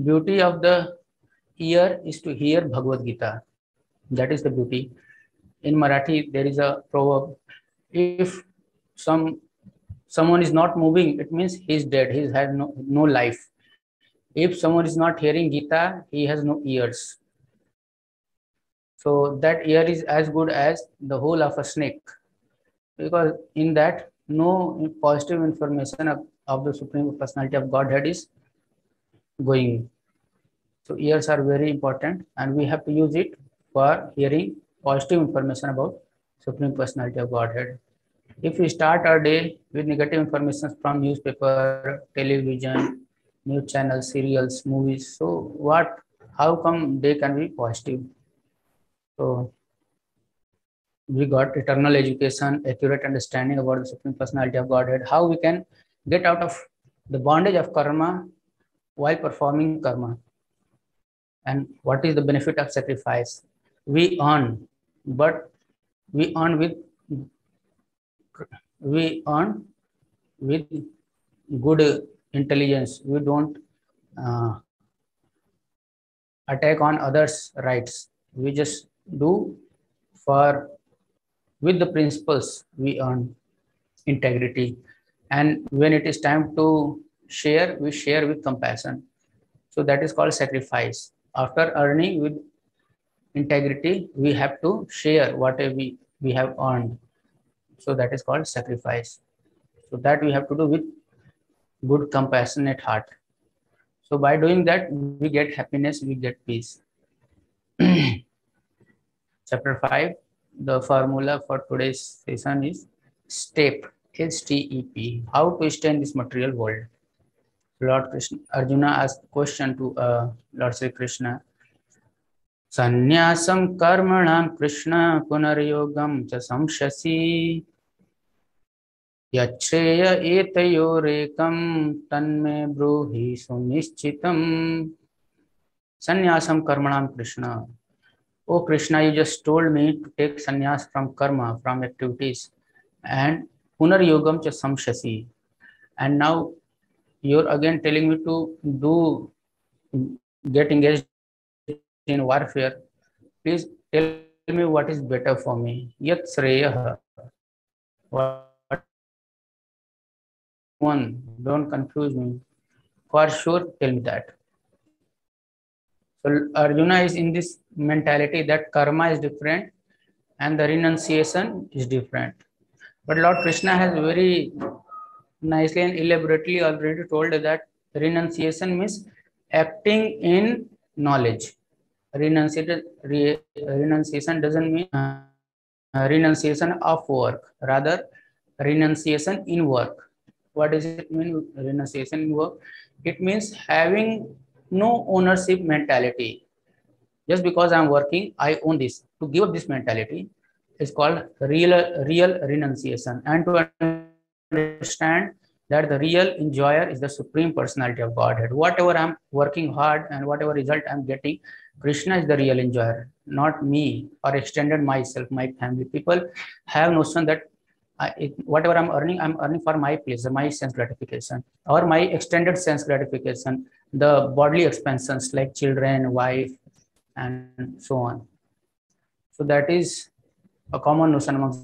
Beauty of the ear is to hear Bhagavad Gita. That is the beauty. In Marathi, there is a proverb: if someone is not moving, it means he is dead. He has no life. If someone is not hearing Gita, he has no ears. So that ear is as good as the hole of a snake, because in that no positive information of the Supreme Personality of Godhead is going. So ears are very important, and we have to use it for hearing positive information about Supreme Personality of Godhead. If we start our day with negative information from newspaper, television, news channels, serials, movies, so how come they can be positive? So we got eternal education, accurate understanding about the Supreme Personality of Godhead, how we can get out of the bondage of karma while performing karma, and what is the benefit of sacrifice. We earn, but we earn with we earn with good intelligence. We don't uh, attack on others' rights. We just do for with the principles we earn integrity. And when it is time to share, we share with compassion. So that is called sacrifice. After earning with integrity, we have to share whatever we have earned. So that is called sacrifice. So that we have to do with good compassionate heart. So by doing that, we get happiness, we get peace. Chapter 5, the formula for today's session is STEP, STEP, how to stay in this material world. Lord Krishna, Arjuna asked a question to Lord Sri Krishna. Sannyasam karmanam Krishna punaryogam cha samshasi yachreya etayorekam tanme bruhi sunischitam. Sannyasam karmanam Krishna. Oh Krishna, you just told me to take sannyas from karma, from activities, and punaryogam cha samshasi. And now you're again telling me to get engaged in warfare. Please tell me what is better for me. Yat shreyah. What is one? Don't confuse me. For sure, tell me that. So Arjuna is in this mentality that karma is different and the renunciation is different. But Lord Krishna has very nicely and elaborately already told that renunciation means acting in knowledge. Renunciation doesn't mean renunciation of work, rather renunciation in work. What does it mean, renunciation in work? It means having no ownership mentality. Just because I'm working, I own this. To give up this mentality is called real renunciation. And to understand that the real enjoyer is the Supreme Personality of Godhead. Whatever I'm working hard and whatever result I'm getting, Krishna is the real enjoyer, not me or extended myself, my family. People have notion that whatever I'm earning for my pleasure, my sense gratification, or my extended sense gratification, the bodily expansions like children, wife, and so on. So that is a common notion amongst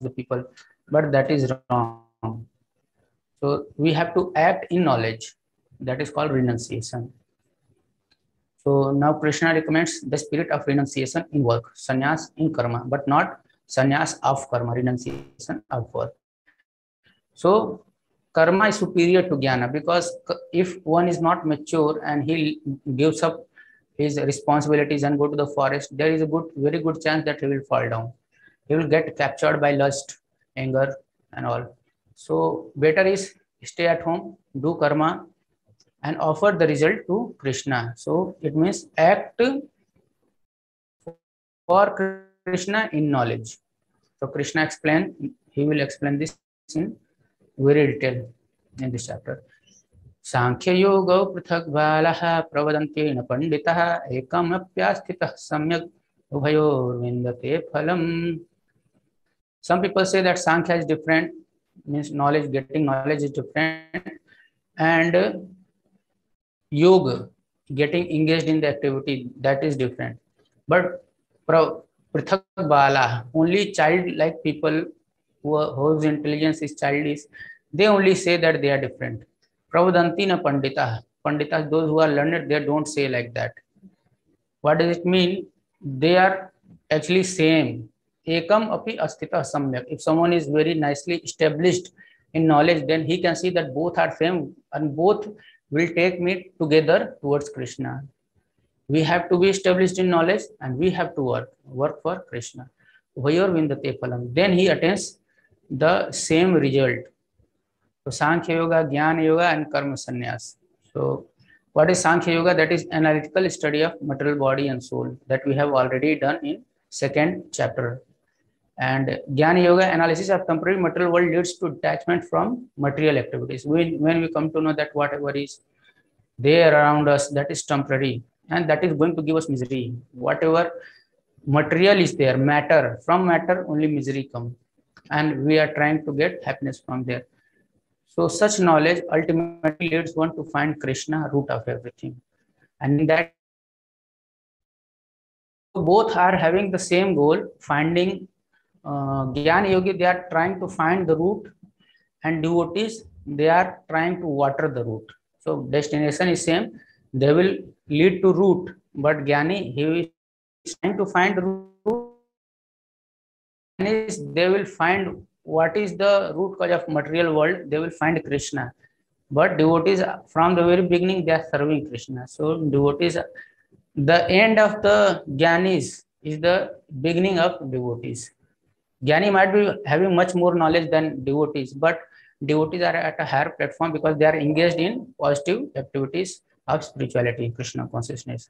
the people, but that is wrong. So we have to act in knowledge. That is called renunciation. So now Krishna recommends the spirit of renunciation in work, sannyas in karma, but not sannyas of karma, renunciation of work. So karma is superior to jnana, because if one is not mature and he gives up his responsibilities and go to the forest, there is a very good chance that he will fall down. He will get captured by lust, anger, and all. So better is stay at home, do karma, and offer the result to Krishna. So it means act for Krishna in knowledge. So Krishna he will explain this in very detail in this chapter. Sankhya yoga prithak balaha pravadanti na panditah ekam apyasthitah samyak ubhayor vindate phalam. Some people say that Sankhya is different, means knowledge, getting knowledge is different, and yoga getting engaged in the activity, that is different. But Prithak Bala, only child-like people whose intelligence is childish, they only say that they are different. Pravadantina Pandita, Panditas, those who are learned, they don't say like that. What does it mean? They are actually same. Ekam api astita samyak. If someone is very nicely established in knowledge, then he can see that both are same and both will take me together towards Krishna. We have to be established in knowledge and we have to work for Krishna. Vayor vindate phalam. Then he attains the same result. So Sankhya Yoga, Jnana Yoga and Karma Sannyas. So what is Sankhya Yoga? That is analytical study of material body and soul that we have already done in second chapter. And Jnana Yoga, analysis of temporary material world, leads to detachment from material activities. When we come to know that whatever is there around us, that is temporary and that is going to give us misery. Whatever material is there, matter, from matter only misery comes, and we are trying to get happiness from there. So such knowledge ultimately leads one to find Krishna, root of everything. And in that, both are having the same goal, finding Jnana Yogi, they are trying to find the root, and devotees, they are trying to water the root. So destination is same, they will lead to root, but Jnani, he is trying to find the root, and they will find what is the root cause of material world, they will find Krishna. But devotees, from the very beginning, they are serving Krishna. So devotees, the end of the Jnanis is the beginning of devotees. Jnani might be having much more knowledge than devotees, but devotees are at a higher platform because they are engaged in positive activities of spirituality, Krishna consciousness.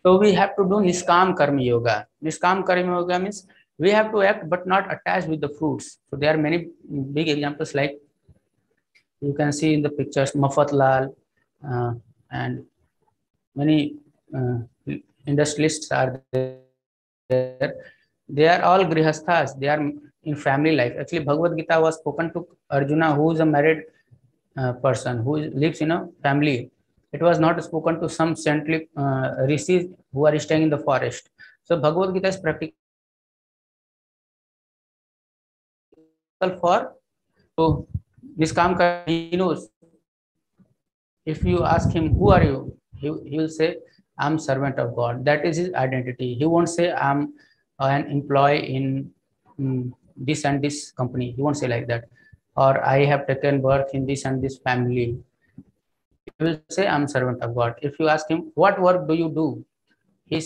So we have to do Niskam Karma Yoga. Niskam Karma Yoga means we have to act but not attached with the fruits. So there are many big examples, like you can see in the pictures, Mafat Lal and many industrialists are there. They are all grihasthas. They are in family life. Actually, Bhagavad Gita was spoken to Arjuna, who is a married person who lives in a family. It was not spoken to some saintly rishis who are staying in the forest. So Bhagavad Gita is practical for, so Niskam Karma, he knows. If you ask him, who are you? He will say, I'm servant of God. That is his identity. He won't say, I'm an employee in this and this company. He won't say like that. Or I have taken birth in this and this family. He will say, I'm servant of God. If you ask him, what work do you do? He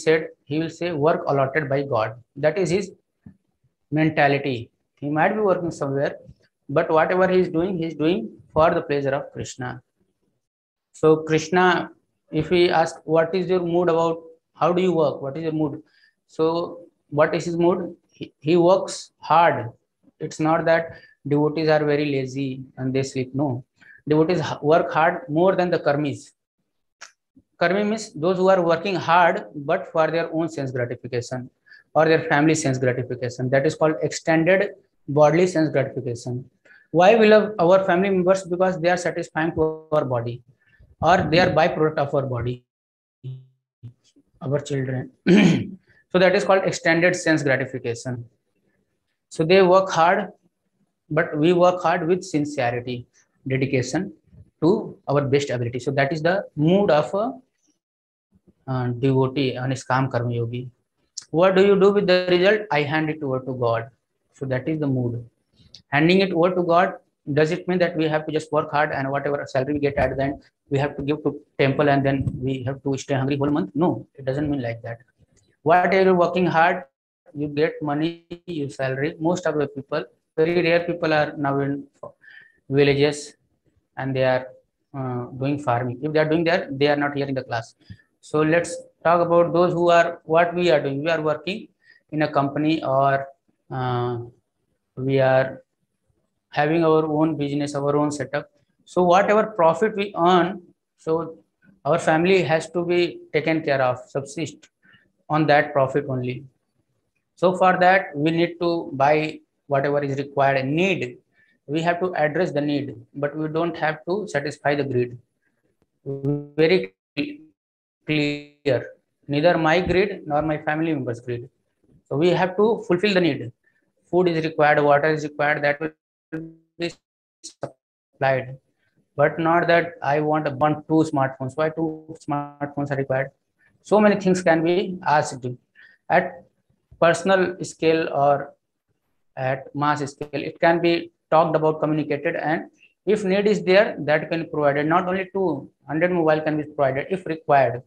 will say, work allotted by God. That is his mentality. He might be working somewhere, but whatever he is doing for the pleasure of Krishna. So Krishna, if we ask, what is your mood about, how do you work? What is your mood? So what is his mood? He works hard. It's not that devotees are very lazy and they sleep. No, devotees work hard more than the karmis. Karmi means those who are working hard, but for their own sense gratification or their family sense gratification. That is called extended bodily sense gratification. Why we love our family members? Because they are satisfying to our body, or they are byproduct of our body, our children. So that is called extended sense gratification. So they work hard, but we work hard with sincerity, dedication to our best ability. So that is the mood of a devotee, a Niskam Karma Yogi. What do you do with the result? I hand it over to God. So that is the mood. Handing it over to God, does it mean that we have to just work hard and whatever salary we get at the end, we have to give to temple and then we have to stay hungry whole month? No, it doesn't mean like that. Whatever you're working hard, you get money, you salary. Most of the people, very rare people are now in villages and they are doing farming. If they are doing that, they are not here in the class. So let's talk about those who are, what we are doing. We are working in a company, or we are having our own business, our own setup. So whatever profit we earn, so our family has to be taken care of, subsist on that profit only. So for that, we need to buy whatever is required, need. We have to address the need, but we don't have to satisfy the greed. Very clear. Neither my greed nor my family members' greed. So we have to fulfill the need. Food is required, water is required, that will be supplied. But not that I want 2 smartphones. Why 2 smartphones are required? So many things can be asked at personal scale or at mass scale. It can be talked about, communicated, and if need is there, that can be provided. Not only 200 mobile can be provided if required.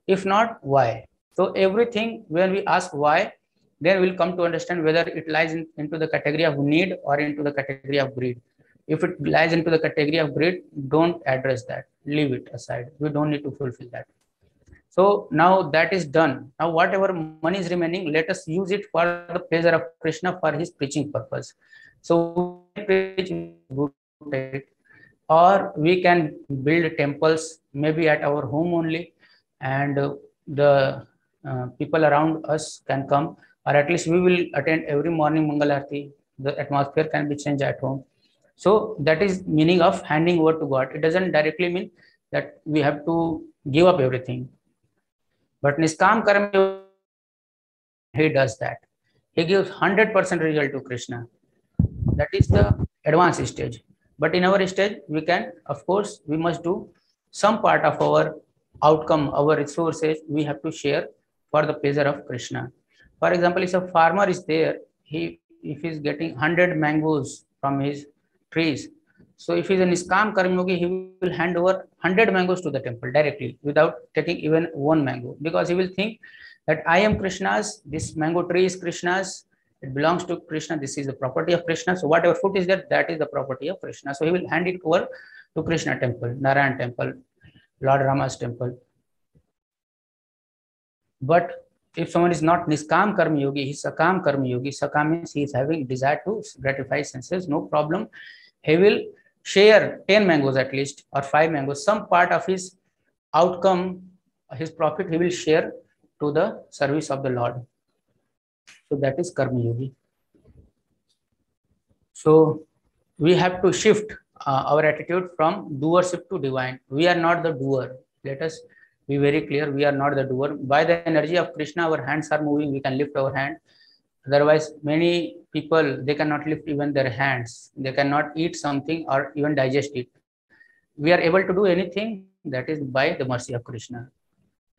If not, why? So everything, when we ask why, then we'll come to understand whether it lies into the category of need or into the category of greed. If it lies into the category of greed, don't address that. Leave it aside. We don't need to fulfill that. So now that is done. Now whatever money is remaining, let us use it for the pleasure of Krishna for his preaching purpose. So or we can build temples maybe at our home only, and the people around us can come, or at least we will attend every morning Mangal Aarti. The atmosphere can be changed at home. So that is meaning of handing over to God. It doesn't directly mean that we have to give up everything. But Niskam Karma, he does that. He gives 100% result to Krishna. That is the advanced stage. But in our stage, we can, of course, we must do some part of our outcome, our resources, we have to share for the pleasure of Krishna. For example, if a farmer is there, if he is getting 100 mangoes from his trees, so if he is a Niskam Karma Yogi, he will hand over 100 mangoes to the temple directly without taking even one mango, because he will think that I am Krishna's, this mango tree is Krishna's, it belongs to Krishna, this is the property of Krishna. So whatever fruit is there, that is the property of Krishna. So he will hand it over to Krishna temple, Narayan temple, Lord Rama's temple. But if someone is not Niskam Karma Yogi, he is Sakam Karma Yogi. Sakam means he is having desire to gratify senses, no problem. He will share 10 mangoes at least, or 5 mangoes, some part of his outcome, his profit, he will share to the service of the Lord. So that is Karma Yogi. So we have to shift our attitude from doership to divine. We are not the doer. Let us be very clear. We are not the doer. By the energy of Krishna, our hands are moving. We can lift our hand. Otherwise, many people, they cannot lift even their hands. They cannot eat something or even digest it. We are able to do anything, that is by the mercy of Krishna.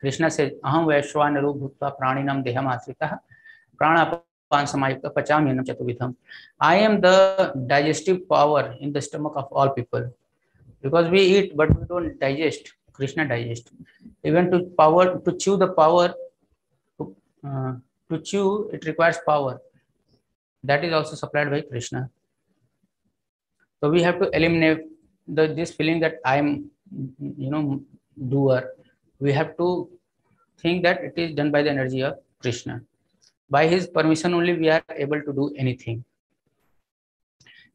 Krishna says, Aham Vaishwanaru Bhutva Praninam Deham Asritaha Pranapan Samayukta Pachamyanam Chatuvitham. I am the digestive power in the stomach of all people. Because we eat, but we don't digest. Krishna digests. Even to chew the power, to chew, it requires power. That is also supplied by Krishna. So we have to eliminate this feeling that I am, doer. We have to think that it is done by the energy of Krishna. By his permission only we are able to do anything.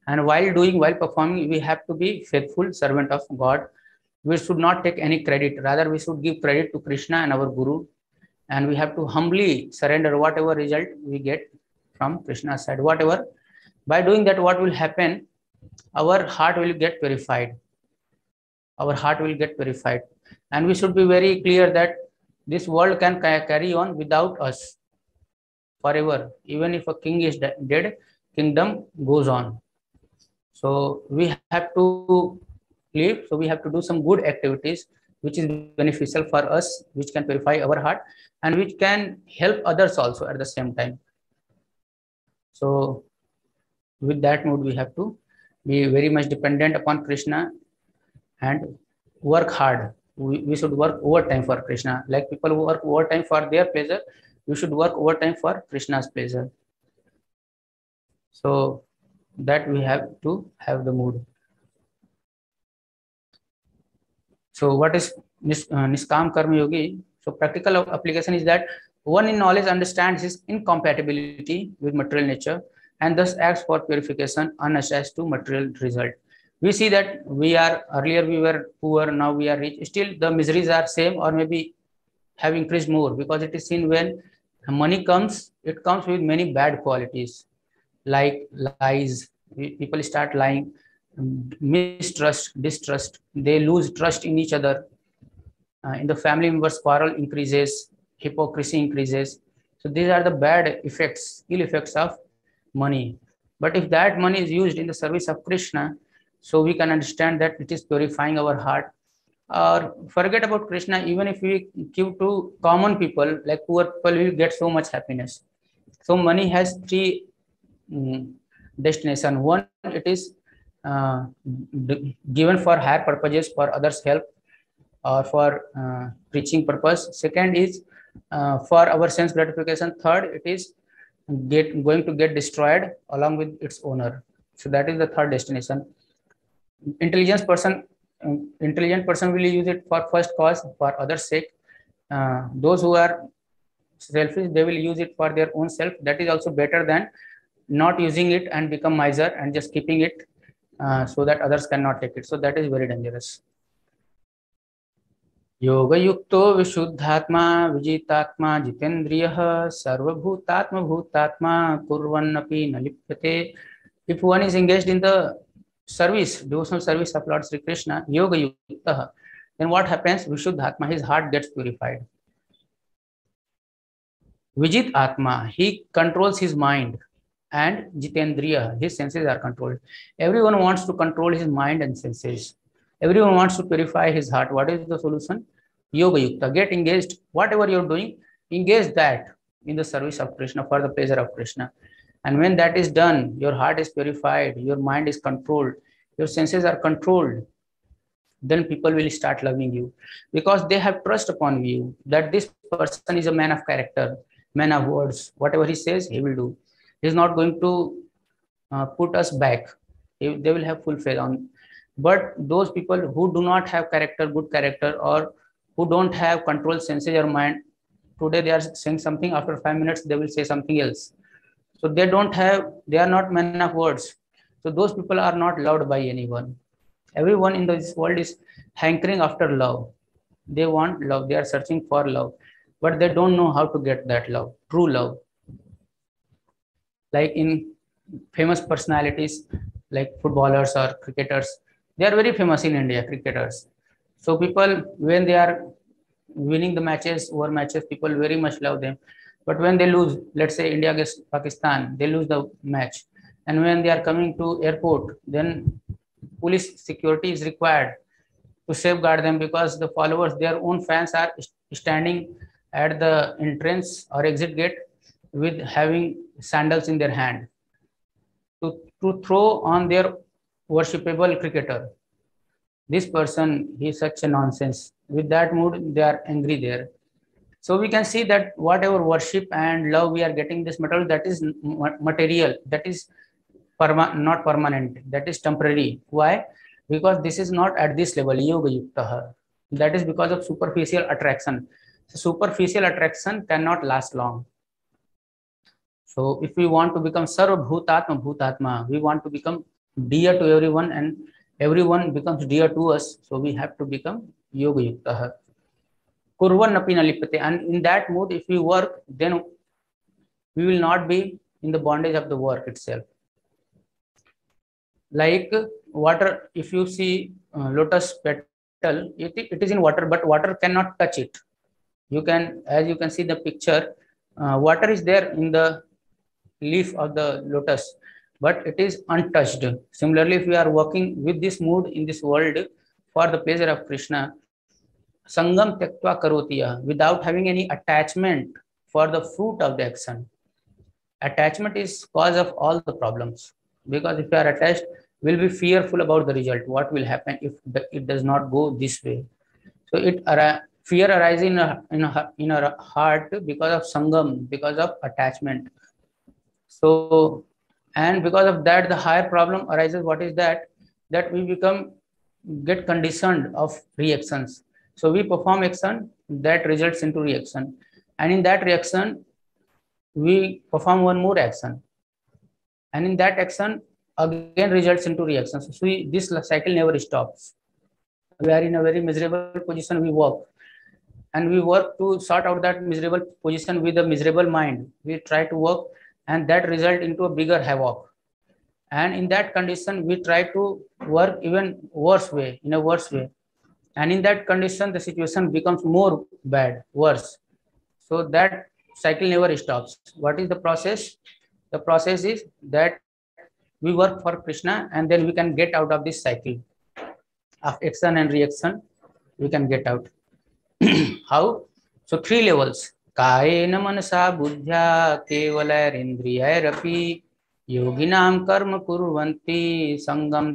And while performing, we have to be faithful servant of God. We should not take any credit. Rather, we should give credit to Krishna and our Guru. And we have to humbly surrender whatever result we get from Krishna's side. Whatever. By doing that, what will happen? Our heart will get purified. Our heart will get purified. And we should be very clear that this world can carry on without us forever. Even if a king is dead, kingdom goes on. So we have to live. So we have to do some good activities which is beneficial for us, which can purify our heart and which can help others also at the same time. So with that mood, we have to be very much dependent upon Krishna and work hard. We should work overtime for Krishna. Like people who work overtime for their pleasure, we should work overtime for Krishna's pleasure. So that we have to have the mood. So what is Niskam Karma Yogi? So practical application is that one in knowledge understands his incompatibility with material nature and thus acts for purification unattached to material result. We see that earlier we were poor, now we are rich. Still the miseries are same or maybe have increased more, because it is seen when money comes, it comes with many bad qualities like lies. People start lying, mistrust, distrust. They lose trust in each other. In the family members, quarrel increases, hypocrisy increases. So these are the bad effects, ill effects of money. But if that money is used in the service of Krishna, so we can understand that it is purifying our heart. Or forget about Krishna, even if we give to common people, like poor people, will get so much happiness. So money has three destination. One, it is given for higher purposes, for others' help, or for preaching purpose. Second is for our sense gratification. Third, it is going to get destroyed along with its owner. So that is the third destination. Intelligent person will use it for first cause, for others' sake. Those who are selfish, they will use it for their own self. That is also better than not using it and become miser and just keeping it so that others cannot take it. So that is very dangerous. Yoga yukto vishuddhatma vijitatma jitendriyah sarvabhutatma bhutatma kurvannapi nalipyate. If one is engaged in the service, devotional service of Lord Sri Krishna, yoga yukta, then what happens? Vishuddhatma, his heart gets purified. Vijit Atma, he controls his mind, and Jitendriya, his senses are controlled. Everyone wants to control his mind and senses. Everyone wants to purify his heart. What is the solution? Yoga Yukta. Get engaged. Whatever you're doing, engage that in the service of Krishna, for the pleasure of Krishna. And when that is done, your heart is purified, your mind is controlled, your senses are controlled, then people will start loving you, because they have trust upon you that this person is a man of character, man of words. Whatever he says, he will do. He is not going to put us back. They will have full faith on. But those people who do not have character, good character, or who don't have control senses or mind, today they are saying something, after 5 minutes they will say something else. So they are not men of words. So those people are not loved by anyone. Everyone in this world is hankering after love. They want love. They are searching for love, but they don't know how to get that love, true love. Like in famous personalities, like footballers or cricketers, they are very famous in India, cricketers. So people, when they are winning the matches, over matches, people very much love them. But when they lose, let's say India against Pakistan, they lose the match. And when they are coming to airport, then police security is required to safeguard them, because the followers, their own fans, are standing at the entrance or exit gate with having sandals in their hand to throw on their worshipable cricketer. This person, he is such a nonsense. With that mood, they are angry there. So we can see that whatever worship and love we are getting this material, that is material, that is not permanent, that is temporary. Why? Because this is not at this level, yoga yukta. That is because of superficial attraction. So superficial attraction cannot last long. So if we want to become sarva bhutatma bhutatma, we want to become dear to everyone and everyone becomes dear to us. So we have to become yoga yukta. Kurvannapi nalipyate. And in that mood, if we work, then we will not be in the bondage of the work itself. Like water, if you see lotus petal, it is in water, but water cannot touch it. You can, as you can see the picture, water is there in the leaf of the lotus, but it is untouched. Similarly, if we are working with this mood in this world for the pleasure of Krishna, Sangam Tyaktva Karotiya, without having any attachment for the fruit of the action. Attachment is cause of all the problems, because if you are attached, we'll be fearful about the result. What will happen if it does not go this way? So fear arises in our heart because of Sangam, because of attachment. So, and because of that, the higher problem arises. What is that? That we get conditioned of reactions. So we perform action that results into reaction, and in that reaction we perform one more action, and in that action again results into reaction. So this cycle never stops. We are in a very miserable position. We work to sort out that miserable position with a miserable mind. We try to work, and that result into a bigger havoc. And in that condition, we try to work even worse way, in a worse way. and in that condition the situation becomes more bad, worse. So that cycle never stops. What is the process? The process is that we work for Krishna and then we can get out of this cycle of action and reaction. We can get out. How? So 3 levels. कायेन मनसा बुद्ध्या केवलैरिन्द्रियैरपि योगिनां कर्म कुर्वन्ति संगम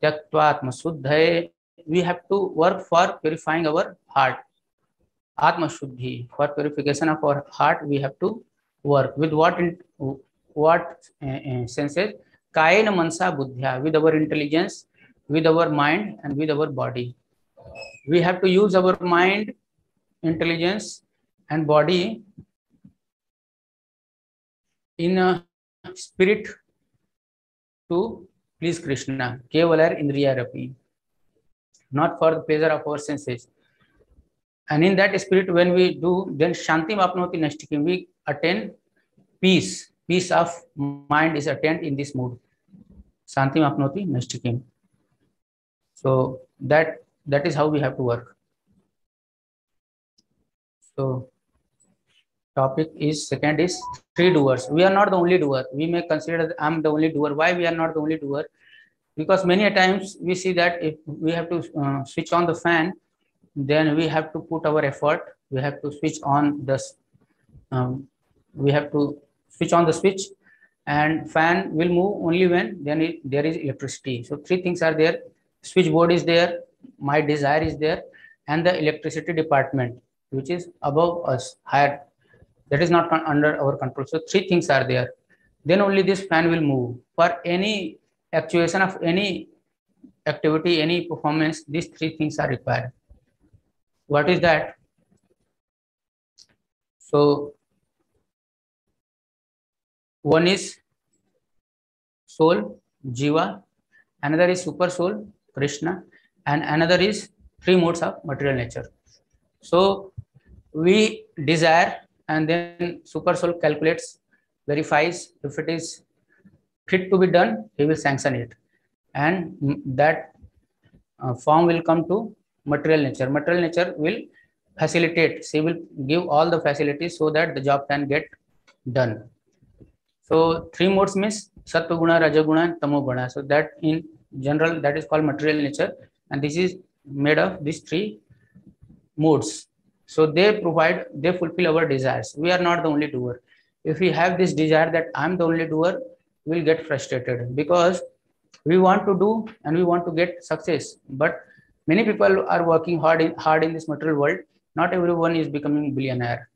त्यक्त्वात्मशुद्धये. We have to work for purifying our heart. Atma Shuddhi. For purification of our heart, we have to work with what senses? Kayena mansa buddhya, with our intelligence, with our mind, and with our body. We have to use our mind, intelligence, and body in a spirit to please Krishna. Kevalar indriyarapi, not for the pleasure of our senses. And in that spirit, when we do, then Shantim Apnoti Nashtikim, we attain peace. Peace of mind is attained in this mood. Shantim Apnoti Nashtikim. So that is how we have to work. So topic is, second is 3 doers. We are not the only doer. We may consider that I'm the only doer. Why we are not the only doer? Because many a times we see that if we have to switch on the fan, then we have to put our effort. We have to switch on the switch, and fan will move only when there is electricity. So 3 things are there. Switchboard is there, my desire is there, and the electricity department, which is above us, higher, that is not under our control. So 3 things are there. Then only this fan will move. For any actuation of any activity, any performance, these 3 things are required. What is that? So one is soul, Jiva, another is super soul, Krishna, and another is 3 modes of material nature. So we desire, and then super soul calculates, verifies. If it is fit to be done, he will sanction it, and that form will come to material nature. Material nature will facilitate. She will give all the facilities so that the job can get done. So 3 modes means Sattva Guna, Raja Guna, and Tamo Guna. So that in general, that is called material nature, and this is made of these 3 modes. So they fulfill our desires. We are not the only doer. If we have this desire that I'm the only doer, we'll get frustrated, because we want to do and we want to get success. But many people are working hard in this material world. Not everyone is becoming billionaire.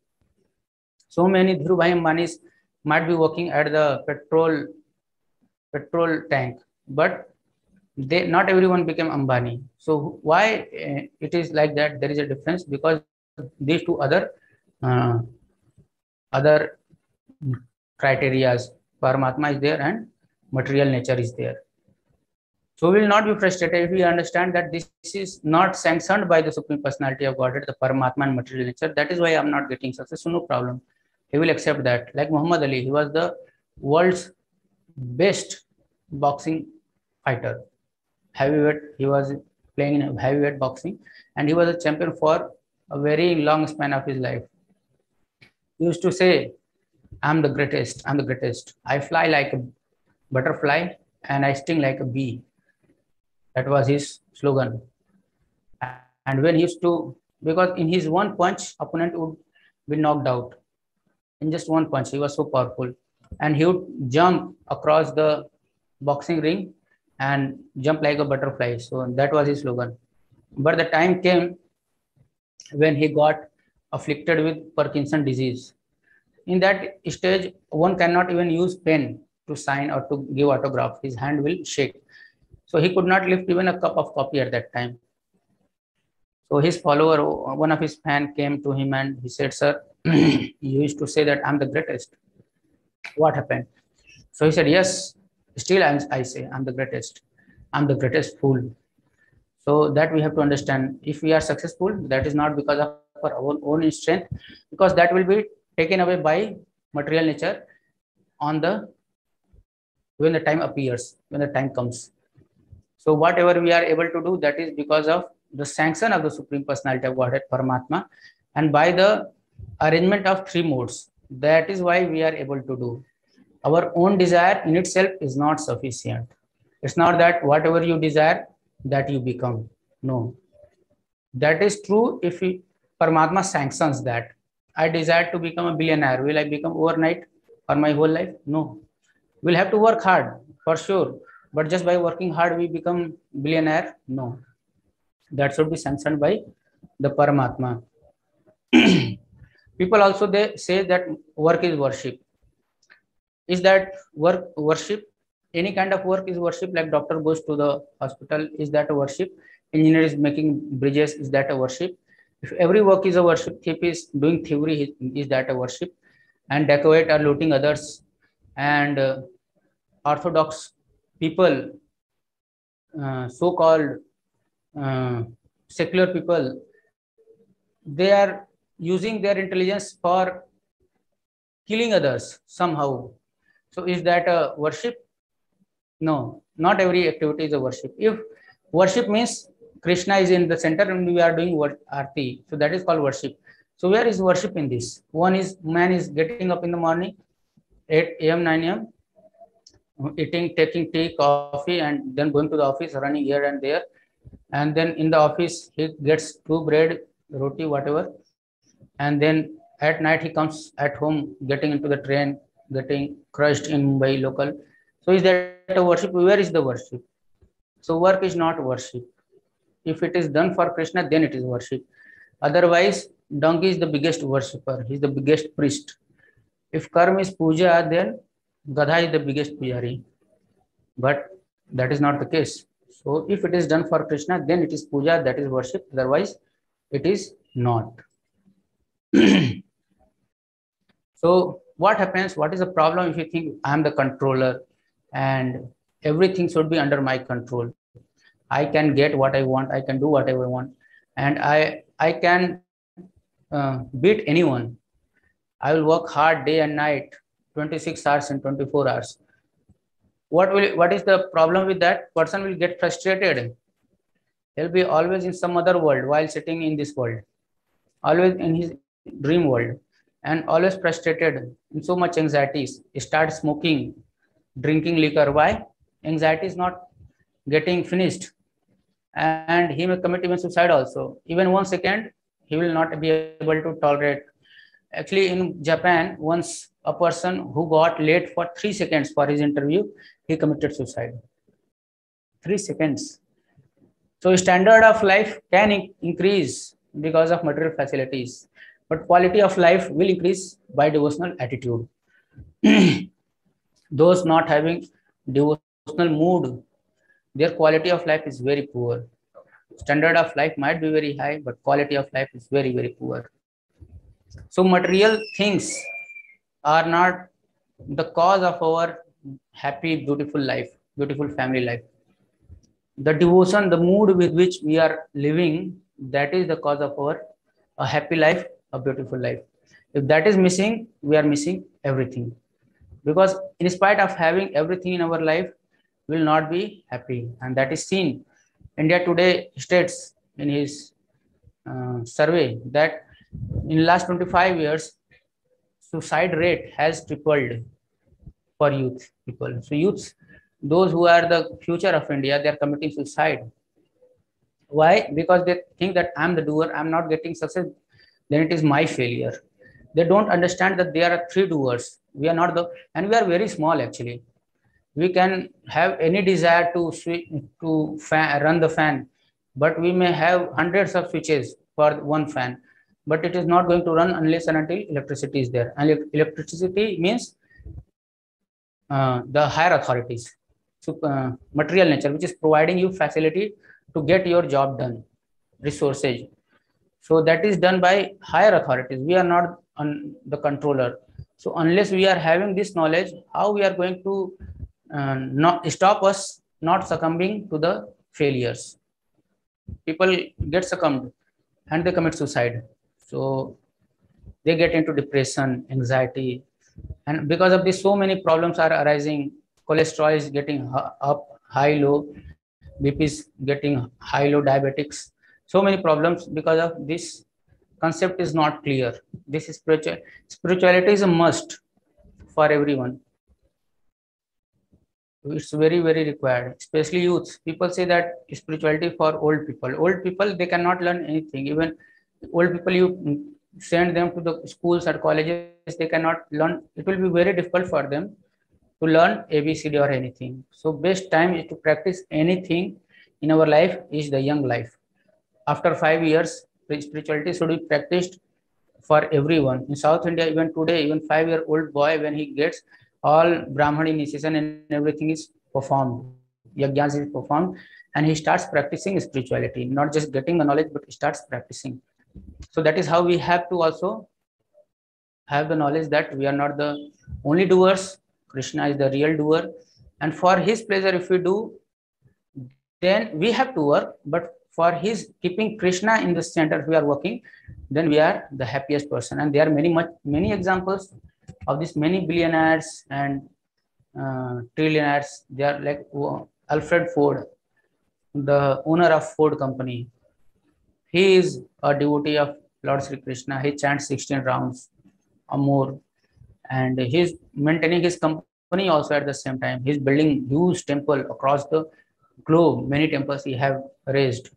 So many Dhirubhai Ambanis might be working at the petrol tank, but not everyone became Ambani. So why it is like that? There is a difference, because these 2 other criterias, Paramatma is there and material nature is there. So we will not be frustrated if we understand that this is not sanctioned by the Supreme Personality of Godhead, the Paramatma and material nature. That is why I am not getting success. So no problem. He will accept that. Like Muhammad Ali, he was the world's best boxing fighter. Heavyweight, he was playing in heavyweight boxing, and he was a champion for a very long span of his life. He used to say, I'm the greatest, I'm the greatest. I fly like a butterfly and I sting like a bee. That was his slogan. And when he used to, because in his one punch, opponent would be knocked out. In just one punch, he was so powerful. And he would jump across the boxing ring and jump like a butterfly. So that was his slogan. But the time came when he got afflicted with Parkinson disease. In that stage, one cannot even use pen to sign or to give autograph. His hand will shake. So he could not lift even a cup of coffee at that time. So his follower, one of his fans, came to him and he said, sir, you used to say that I'm the greatest. What happened? So he said, yes, still I say I'm the greatest. I'm the greatest fool. So that we have to understand. If we are successful, that is not because of our own strength, because that will be taken away by material nature when the time appears, when the time comes. So whatever we are able to do, that is because of the sanction of the Supreme Personality of Godhead, Paramatma, and by the arrangement of three modes. That is why we are able to do. Our own desire in itself is not sufficient. It's not that whatever you desire, that you become. No. That is true if Paramatma sanctions that. I desire to become a billionaire. Will I become overnight or my whole life? No. We'll have to work hard, for sure. But just by working hard, we become billionaire? No. That should be sanctioned by the Paramatma. People also they say that work is worship. Is that worship? Any kind of work is worship, like doctor goes to the hospital, is that a worship? Engineer is making bridges, is that a worship? If every work is a worship, thief is doing thievery, is that a worship? And dacoit are looting others, and orthodox people, so-called secular people, they are using their intelligence for killing others somehow. So is that a worship? No, not every activity is a worship. If worship means Krishna is in the center and we are doing arti, so that is called worship. So where is worship in this? One is man is getting up in the morning, 8 a.m., 9 a.m., eating, taking tea, coffee, and then going to the office, running here and there. And then in the office, he gets 2 bread, roti, whatever. And then at night, he comes at home, getting into the train, getting crushed in Mumbai local. So is that a worship? Where is the worship? So work is not worship. If it is done for Krishna, then it is worship. Otherwise, donkey is the biggest worshipper. He is the biggest priest. If karma is puja, then Gadha is the biggest pujari. But that is not the case. So if it is done for Krishna, then it is puja, that is worship. Otherwise, it is not. So what happens? What is the problem if you think I am the controller and everything should be under my control? I can get what I want. I can do whatever I want, and I can beat anyone. I will work hard day and night, 26 hours and 24 hours. What is the problem with that? Person will get frustrated. He'll be always in some other world while sitting in this world, always in his dream world, and always frustrated, in so much anxieties. Start smoking, drinking liquor. Why? Anxiety is not getting finished, and he may commit even suicide also. Even 1 second, he will not be able to tolerate. Actually, in Japan, once a person who got late for 3 seconds for his interview, he committed suicide. 3 seconds. So standard of life can increase because of material facilities, but quality of life will increase by devotional attitude. Those not having devotional mood, their quality of life is very poor. Standard of life might be very high, but quality of life is very, very poor. So material things are not the cause of our happy, beautiful life, beautiful family life. The devotion, the mood with which we are living, that is the cause of our a happy life, a beautiful life. If that is missing, we are missing everything. Because in spite of having everything in our life, we will not be happy. And that is seen. India Today states in his survey that in the last 25 years, suicide rate has tripled for youth people. So youths, those who are the future of India, they are committing suicide. Why? Because they think that I'm the doer, I'm not getting success, then it is my failure. They don't understand that there are 3 doers. We are not and we are very small actually. We can have any desire to run the fan, but we may have hundreds of switches for one fan, but it is not going to run unless and until electricity is there. And electricity means the higher authorities, material nature, which is providing you facility to get your job done, resources. So that is done by higher authorities. We are not the controller. So unless we are having this knowledge, how we are going to not stop us not succumbing to the failures? People get succumbed and they commit suicide. So they get into depression, anxiety, and because of this, so many problems are arising. Cholesterol is getting up, high, low, BP is getting high, low, diabetics. So many problems because of this concept is not clear. This is spirituality is a must for everyone. It's very, very required, especially youths. People say that spirituality for old people. Old people, they cannot learn anything. Even old people, you send them to the schools or colleges, they cannot learn. It will be very difficult for them to learn ABCD or anything. So best time is to practice anything in our life is the young life. After 5 years, spirituality should be practiced for everyone. In South India, even today, even 5-year-old boy, when he gets all Brahman initiation and everything is performed, yajnas is performed, and he starts practicing spirituality, not just getting the knowledge, but starts practicing. So that is how we have to also have the knowledge that we are not the only doers. Krishna is the real doer, and for his pleasure, if we do, then we have to work. But for his keeping Krishna in the center, if we are working, then we are the happiest person. And there are many examples of these many billionaires and trillionaires. They are like Alfred Ford, the owner of Ford company. He is a devotee of Lord Sri Krishna. He chants 16 rounds or more, and he's maintaining his company also at the same time. He's building huge temple across the globe. Many temples he have raised.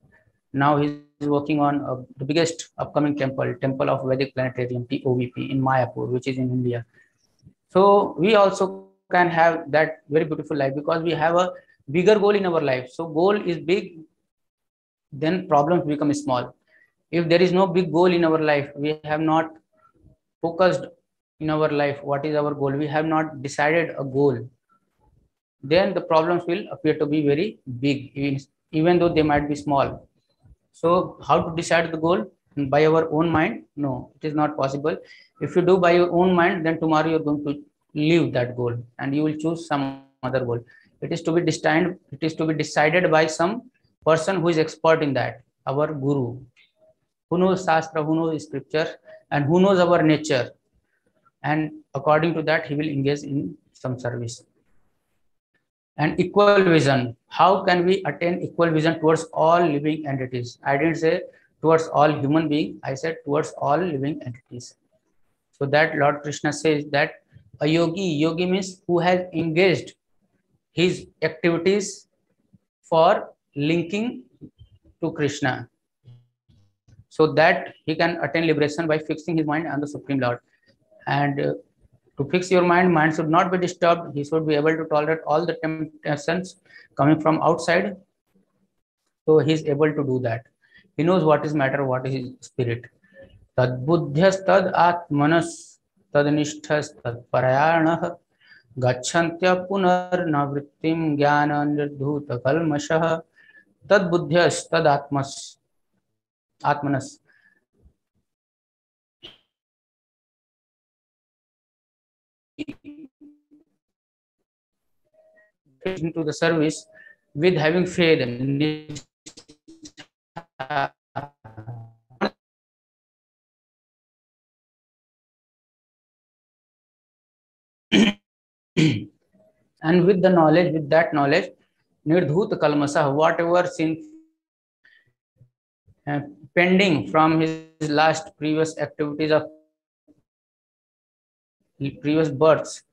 Now he's working on the biggest upcoming temple of Vedic Planetarium, TOVP, in Mayapur, which is in India. So we also can have that very beautiful life because we have a bigger goal in our life. So goal is big, then problems become small. If there is no big goal in our life, we have not focused in our life, what is our goal? We have not decided a goal. Then the problems will appear to be very big, even though they might be small. So how to decide the goal? By our own mind? No, it is not possible. If you do by your own mind, then tomorrow you're going to leave that goal and you will choose some other goal. It is to be decided by some person who is expert in that, our guru, who knows Shastra, who knows scripture, and who knows our nature. And according to that, he will engage in some service. And equal vision. How can we attain equal vision towards all living entities? I didn't say towards all human beings. I said towards all living entities. So that Lord Krishna says that a yogi means who has engaged his activities for linking to Krishna, so that he can attain liberation by fixing his mind on the Supreme Lord. And to fix your mind should not be disturbed. He should be able to tolerate all the temptations coming from outside. So he is able to do that. He knows what is matter, what is his spirit. Tad buddhyas tad atmanas tad nishthas tad parayanah gacchantya punar navrittim jnana nirdhuta kalmashah. Tad buddhyas tad atmanas. Into the service with having faith and with that knowledge, nirdhut kalmasah, whatever sin pending from his previous activities of previous births,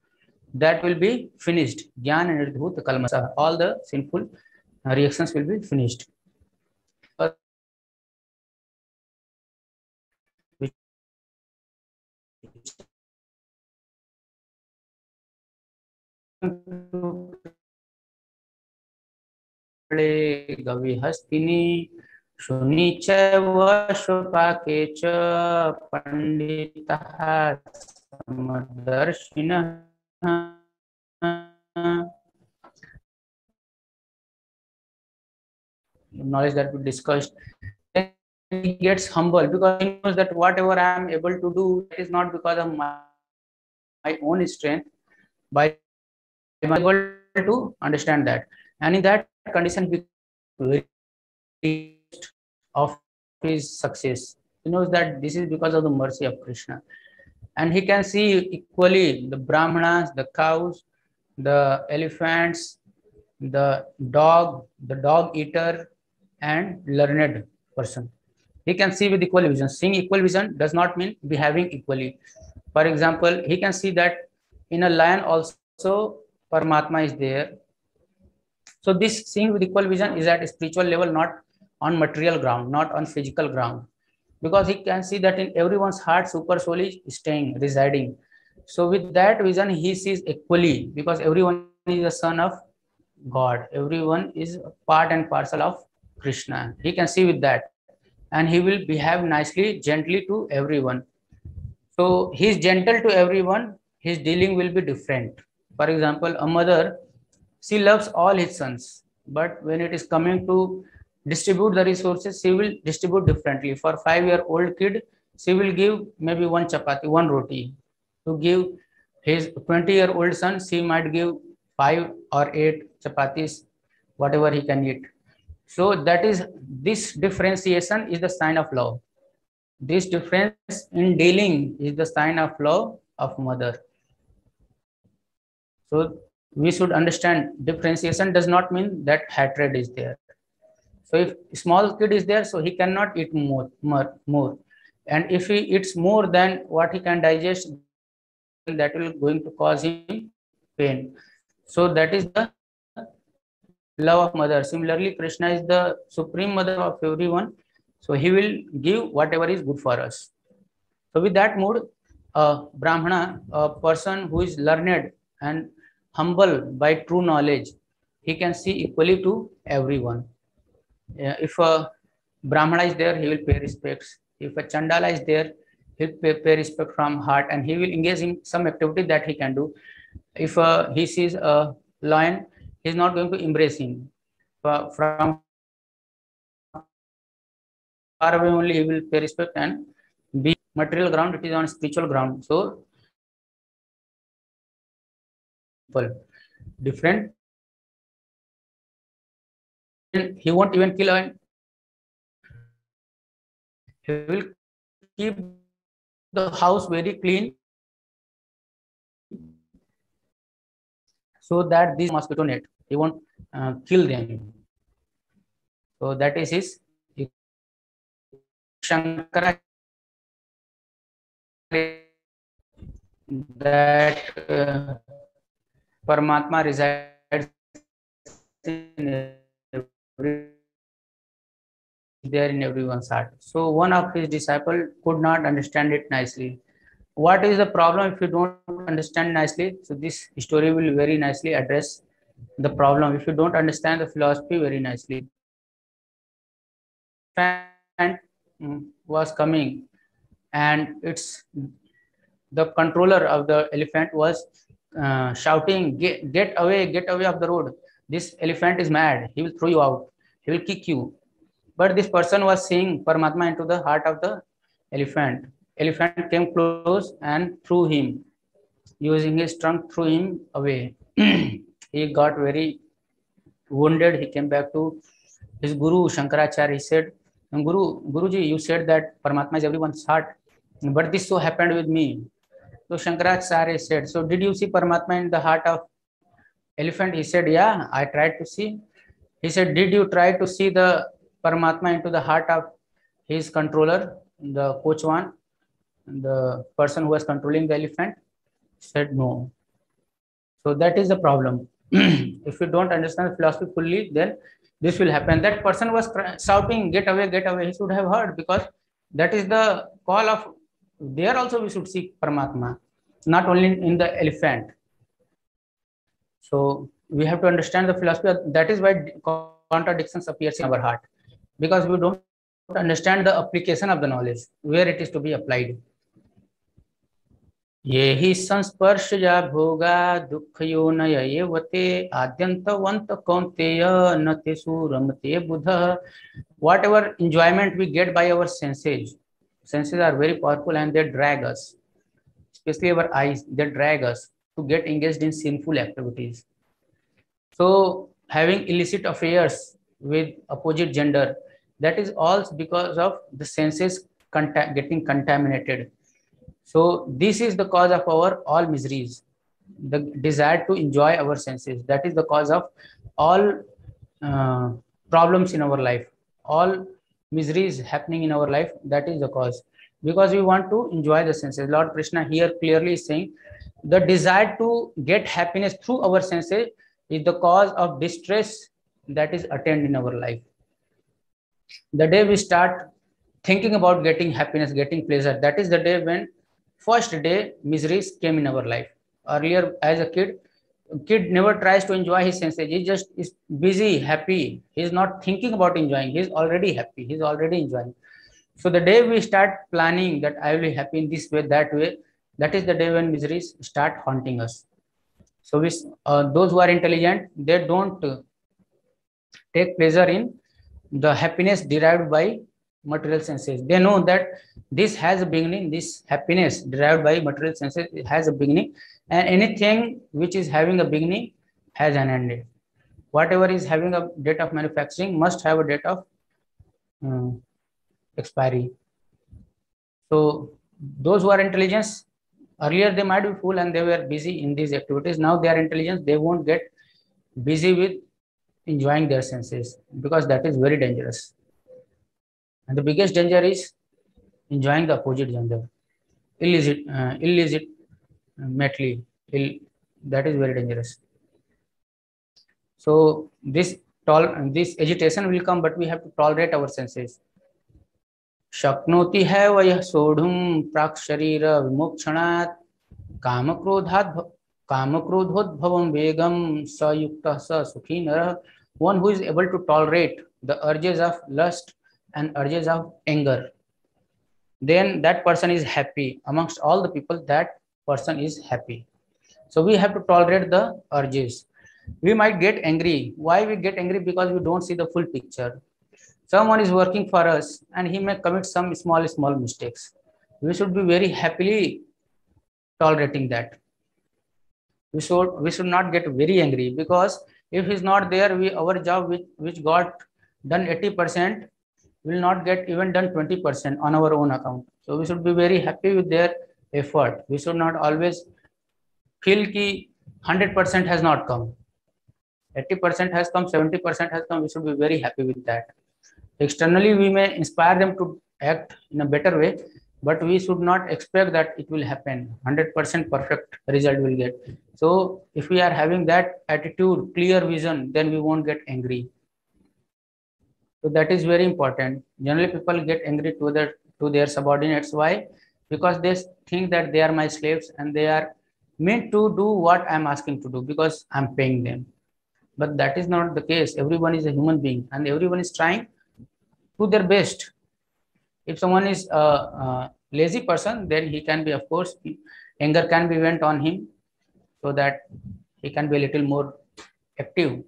that will be finished. Jnana nirdhut kalmasah, all the sinful reactions will be finished. Gavihastini shuni cha vashupake cha panditah samadharshina. Knowledge that we discussed, then he gets humble because he knows that whatever I am able to do, it is not because of my own strength, by I'm able to understand that. And in that condition, of his success, he knows that this is because of the mercy of Krishna. And he can see equally the brahmanas, the cows, the elephants, the dog eater, and learned person. He can see with equal vision. Seeing equal vision does not mean behaving equally. For example, he can see that in a lion also Paramatma is there. So this seeing with equal vision is at a spiritual level, not on material ground, not on physical ground, because he can see that in everyone's heart super soul is staying, residing. So with that vision he sees equally, because everyone is a son of God, everyone is part and parcel of Krishna. He can see with that, and he will behave nicely, gently to everyone. So he is gentle to everyone, his dealing will be different. For example, a mother, she loves all his sons, but when it is coming to distribute the resources, she will distribute differently. For 5-year-old kid, she will give maybe one chapati, one roti. To give his 20-year-old son, she might give 5 or 8 chapatis, whatever he can eat. So that is, this differentiation is the sign of love. This difference in dealing is the sign of love of mother. So we should understand differentiation does not mean that hatred is there. So if small kid is there, so he cannot eat more. And if he eats more than what he can digest, then that will going to cause him pain. So that is the love of mother. Similarly, Krishna is the supreme mother of everyone. So he will give whatever is good for us. So with that mood, Brahmana, a person who is learned and humble by true knowledge, he can see equally to everyone. If a Brahmana is there, he will pay respects. If a Chandala is there, he'll pay respect from heart, and he will engage in some activity that he can do. If he sees a lion, he is not going to embrace him. From far away only he will pay respect and be material ground, it is on spiritual ground. So different. He won't even kill a, he will keep the house very clean so that this mosquito net, he won't kill them. So that is his Shankara, that Paramatma resides in there in everyone's heart. So one of his disciples could not understand it nicely. What is the problem if you don't understand nicely? So this story will very nicely address the problem. If you don't understand the philosophy very nicely, was coming, and it's the controller of the elephant was shouting, get away of the road. This elephant is mad. He will throw you out. He will kick you. But this person was seeing Paramatma into the heart of the elephant. Elephant came close and threw him. Using his trunk, threw him away. He got very wounded. He came back to his guru, Shankaracharya. He said, Guruji, you said that Paramatma is everyone's heart, but this so happened with me. So Shankaracharya said, so did you see Paramatma in the heart of elephant? He said, yeah, I tried to see. He said, did you try to see the Paramatma into the heart of his controller, the Kochwan, the person who was controlling the elephant? He said, no. So that is the problem. If you don't understand the philosophy fully, then this will happen. That person was shouting, get away, get away. He should have heard, because that is the call of, there also we should seek Paramatma, not only in the elephant. So we have to understand the philosophy. That is why contradictions appears in our heart, because we don't understand the application of the knowledge, where it is to be applied. ये ही संस्पर्श या भोगा दुख यो नय एवते आद्यंतवंत कौंतेय न तेषु रमते बुधः. Whatever enjoyment we get by our senses are very powerful, and they drag us, especially our eyes, they drag us to get engaged in sinful activities. So having illicit affairs with opposite gender, that is all because of the senses getting contaminated. So this is the cause of our all miseries. the desire to enjoy our senses. That is the cause of all problems in our life, all miseries happening in our life. That is the cause, because we want to enjoy the senses. Lord Krishna here clearly is saying the desire to get happiness through our senses is the cause of distress that is attained in our life. The day we start thinking about getting happiness, getting pleasure, that is the day when first day miseries came in our life. Earlier, as a kid never tries to enjoy his senses. He just is busy, happy. He's not thinking about enjoying. He's already happy. He's already enjoying. So the day we start planning that I will be happy in this way, that way, that is the day when miseries start haunting us. So those who are intelligent, they don't take pleasure in the happiness derived by material senses. They know that this has a beginning. This happiness derived by material senses has a beginning, and anything which is having a beginning has an end. Whatever is having a date of manufacturing must have a date of expiry. So those who are intelligent, earlier they might be fool and they were busy in these activities. Now they are intelligent. They won't get busy with enjoying their senses, because that is very dangerous. And the biggest danger is enjoying the opposite gender, illicitly. That is very dangerous. So this agitation will come, but we have to tolerate our senses. शक्नोति है वह सोढ़ुम प्राक् शरीर विमोक्षणात् कामक्रोधोद्भवं वेगम सयुक्तः स सुखी नरः. One who is able to tolerate the urges of lust and urges of anger, then that person is happy. Amongst all the people, that person is happy. So we have to tolerate the urges. We might get angry. Why we get angry? Because we don't see the full picture. Someone is working for us and he may commit some small mistakes. We should be very happily tolerating that. We should not get very angry, because if he's not there, our job which got done 80% will not get even done 20% on our own account. So we should be very happy with their effort. We should not always feel ki 100% has not come. 80% has come, 70% has come. We should be very happy with that. Externally, we may inspire them to act in a better way, but we should not expect that it will happen. 100% perfect result will get. So if we are having that attitude, clear vision, then we won't get angry. So that is very important. Generally, people get angry to their subordinates. Why? Because they think that they are my slaves and they are meant to do what I'm asking to do because I'm paying them. But that is not the case. Everyone is a human being and everyone is trying to their best. If someone is a lazy person, then he can be, of course, anger can be vent on him so that he can be a little more active.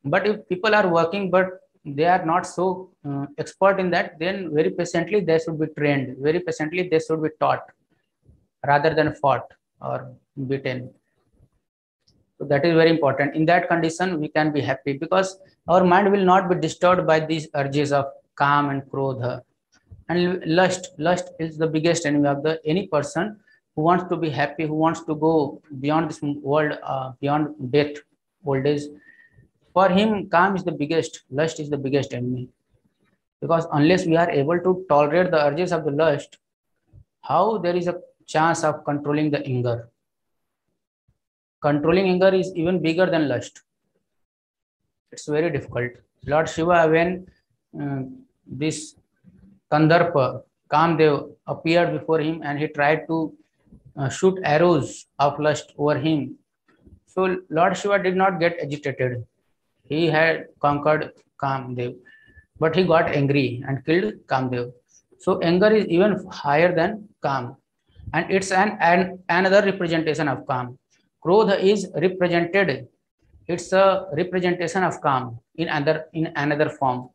But if people are working, but they are not so expert in that, then very patiently they should be trained. Very patiently they should be taught rather than fought or beaten. So that is very important. In that condition, we can be happy because our mind will not be disturbed by these urges of Kam and Krodha. And lust is the biggest enemy of any person who wants to be happy, who wants to go beyond this world, beyond death, old age. For him, Kam is the biggest, lust is the biggest enemy. Because unless we are able to tolerate the urges of the lust, how there is a chance of controlling the anger? Controlling anger is even bigger than lust. It's very difficult. Lord Shiva, when this Kandarpa, Kamdev, appeared before him and he tried to shoot arrows of lust over him. So Lord Shiva did not get agitated. He had conquered Kamdev, but he got angry and killed Kamdev. So anger is even higher than Kam, and it's another representation of Kam. Krodha is represented. It's a representation of Kam in another form.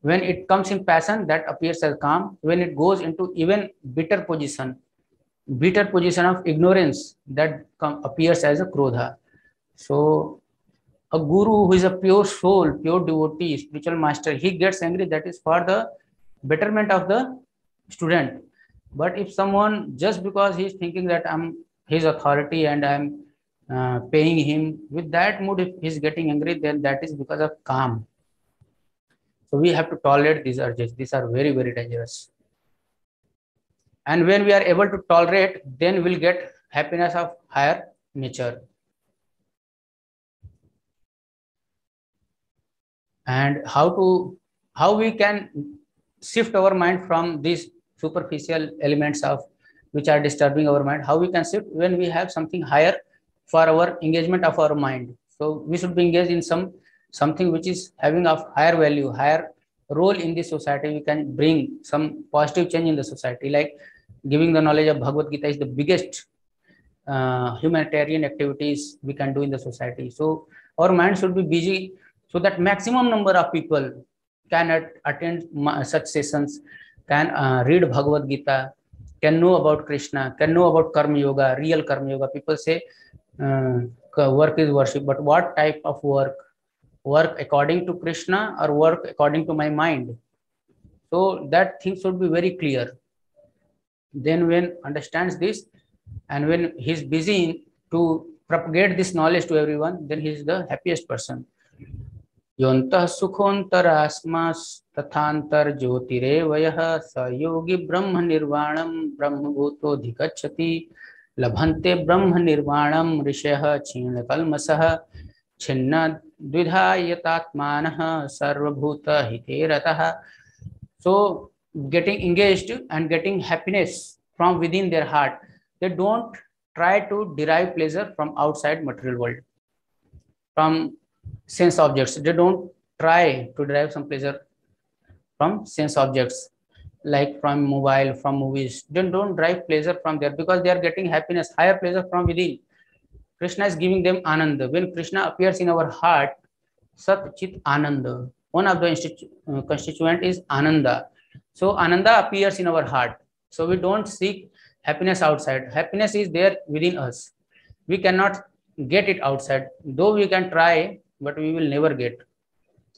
When it comes in passion, that appears as Kam. When it goes into even bitter position of ignorance, that appears as a Krodha. So a guru who is a pure soul, pure devotee, spiritual master, he gets angry. That is for the betterment of the student. But if someone, just because he is thinking that I'm his authority and I'm paying him. With that mood, if he's getting angry, then that is because of calm. So we have to tolerate these urges. These are very, very dangerous. And when we are able to tolerate, then we'll get happiness of higher nature. And how we can shift our mind from these superficial elements of which are disturbing our mind, how we can shift when we have something higher for our engagement of our mind. So we should be engaged in something which is having of higher value, higher role in the society. We can bring some positive change in the society, like giving the knowledge of Bhagavad Gita is the biggest humanitarian activities we can do in the society. So our mind should be busy so that maximum number of people can attend such sessions, can read Bhagavad Gita, can know about Krishna, can know about Karma Yoga, real Karma Yoga. People say work is worship, but what type of work? Work according to Krishna or work according to my mind? So that thing should be very clear. Then when understands this, and when he's busy to propagate this knowledge to everyone, then he is the happiest person. योन्तः सुखोऽन्तरास्मास्तथान्तर ज्योतिरेवयः स योगी ब्रह्म निर्वाणं ब्रह्मभूतोऽधिगच्छति लभन्ते ब्रह्म निर्वाणं ऋषयः क्षीणकल्मषः छिन्नद्विधायतात्मानः सर्वभूतहिते रतः. So getting engaged and getting happiness from within their heart, they don't try to derive pleasure from outside material world, from sense objects. They don't try to derive some pleasure from sense objects, like from mobile, from movies. They don't derive pleasure from there because they are getting happiness, higher pleasure from within. Krishna is giving them ananda. When Krishna appears in our heart, Sat Chit Ananda, one of the constituent is ananda. So ananda appears in our heart. So we don't seek happiness outside. Happiness is there within us. We cannot get it outside. Though we can try, but we will never get.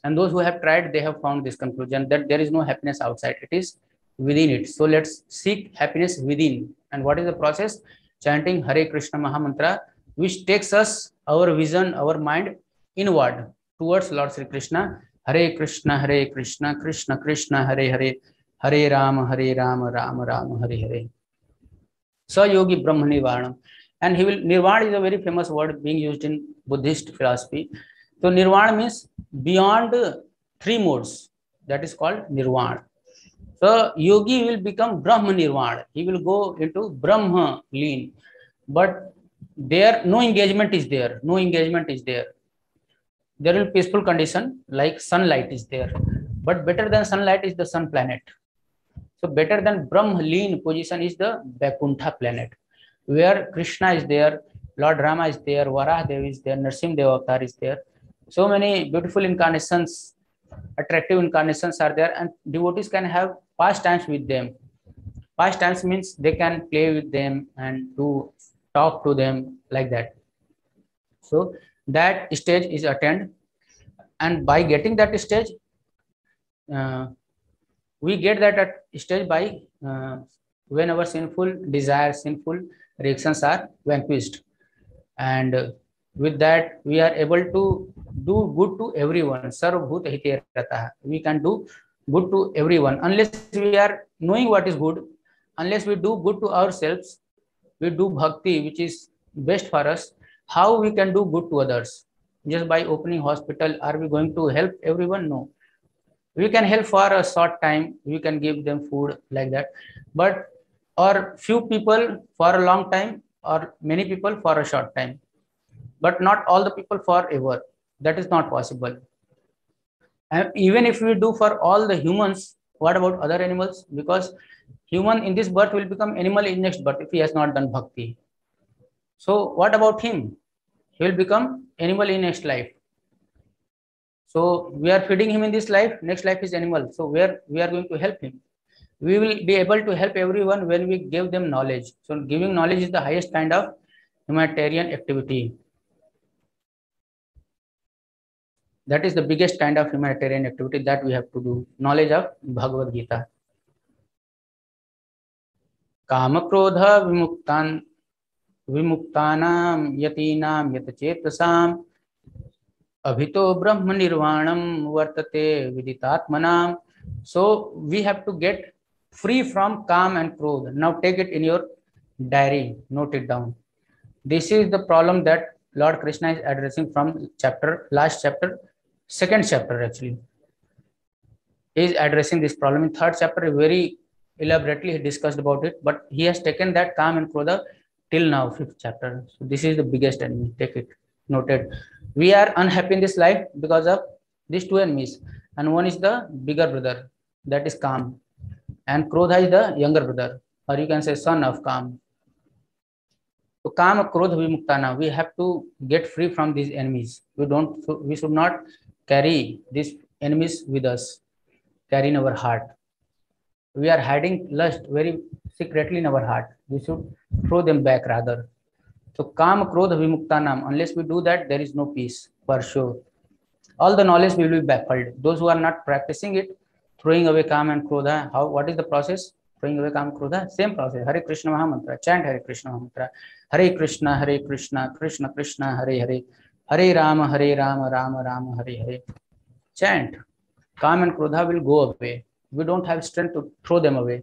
And those who have tried, they have found this conclusion that there is no happiness outside. It is within it. So let's seek happiness within. And what is the process? Chanting Hare Krishna Mahamantra, which takes us, our vision, our mind inward towards Lord Sri Krishna. Hare Krishna, Krishna Krishna, Hare Hare, Hare Rama, Rama Rama, Hare Hare. Sa Yogi Brahma Nirvana. And he will, Nirvana is a very famous word being used in Buddhist philosophy. So Nirvana means beyond 3 modes. That is called Nirvana. So Yogi will become Brahma Nirvana. He will go into Brahma lean. But there, no engagement is there. No engagement is there. There will be peaceful condition like sunlight is there. But better than sunlight is the sun planet. So better than Brahma lean position is the Vaikuntha planet, where Krishna is there, Lord Rama is there, Varaha Devi is there, Narsimha Deva Avatar is there. So many beautiful incarnations, attractive incarnations are there, and devotees can have pastimes with them. Pastimes means they can play with them and to talk to them like that. So that stage is attained, and by getting that stage, we get that stage by when our sinful desires, sinful reactions are vanquished, and with that we are able to do good to everyone. Sarvabhuta hite ratah. We can do good to everyone unless we are knowing what is good. Unless we do good to ourselves, we do bhakti, which is best for us. How we can do good to others? Just by opening hospital, are we going to help everyone? No. We can help for a short time. We can give them food like that, but or few people for a long time, or many people for a short time, but not all the people forever. That is not possible. And even if we do for all the humans, what about other animals? Because human in this birth will become animal in next birth if he has not done bhakti. So what about him? He will become animal in next life. So we are feeding him in this life, next life is animal. So where we are going to help him? We will be able to help everyone when we give them knowledge. So giving knowledge is the highest kind of humanitarian activity. That is the biggest kind of humanitarian activity that we have to do. Knowledge of Bhagavad Gita. Kama Krodha Vimuktan विमुक्तानां यतीनां यतचेतसाम् अभितो ब्रह्म निर्वाणम वर्तते विदितात्मनाम. So we have to get free from काम and क्रोध. Now take it in your diary, note it down. This is the problem that Lord Krishna is addressing from last chapter, second chapter actually. He is addressing this problem in third chapter. Very elaborately he discussed about it, but he has taken that काम and क्रोध till now, fifth chapter. So this is the biggest enemy. Take it, noted. We are unhappy in this life because of these two enemies, and one is the bigger brother, that is Kam, and Krodha is the younger brother, or you can say son of Kam. So Kam, Krodha, Vimuktana, we have to get free from these enemies. We should not carry these enemies with us, carry in our heart. We are hiding lust very secretly in our heart. We should throw them back rather. So Kam, Krodha, Vimuktanam, unless we do that, there is no peace for sure. All the knowledge will be baffled. Those who are not practicing it, throwing away Kam and Krodha, what is the process? Throwing away Kam, Krodha, same process. Hare Krishna Mahamantra, chant Hare Krishna Mahamantra. Hare Krishna, Krishna Krishna, Hare Hare. Hare Rama, Rama Rama, Hare Hare. Chant. Kam and Krodha will go away. We don't have strength to throw them away.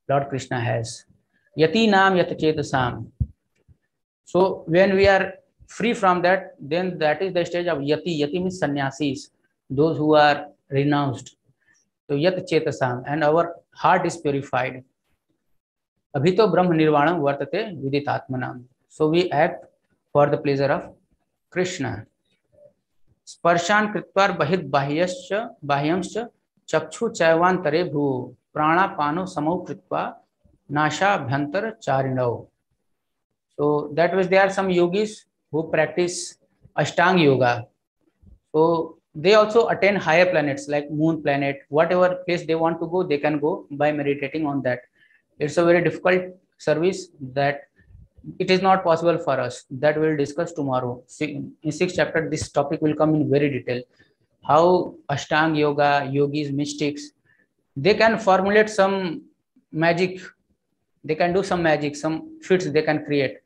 Lord Krishna has. Yati Nam Yat Chetasam. So when we are free from that, then that is the stage of Yati. Yati means sannyasis, those who are renounced. So Yat Chetasam, and our heart is purified. Abhito Brahma Nirvanam Vartate Viditatmanam. So we act for the pleasure of Krishna. Sparshan Kritvar Bahit Bahyamscha Chakshu Chaivantare Bhu Prana Pano Samau Kritva Nasha Bhantar Charinav. So that was, there are some yogis who practice Ashtanga yoga. So they also attain higher planets like moon planet, whatever place they want to go, they can go by meditating on that. It's a very difficult service that it is not possible for us. That we'll discuss tomorrow. In 6th chapter, this topic will come in very detail. How Ashtanga yoga, yogis, mystics, they can formulate some magic. They can do some magic, some feats they can create.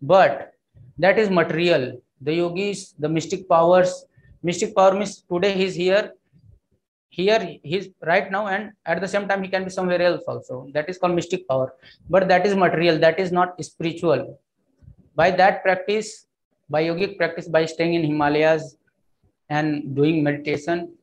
But that is material. The yogis, the mystic powers, mystic power means today he's here he's right now, and at the same time he can be somewhere else also. That is called mystic power. But that is material, that is not spiritual. By that practice, by yogic practice, by staying in Himalayas and doing meditation,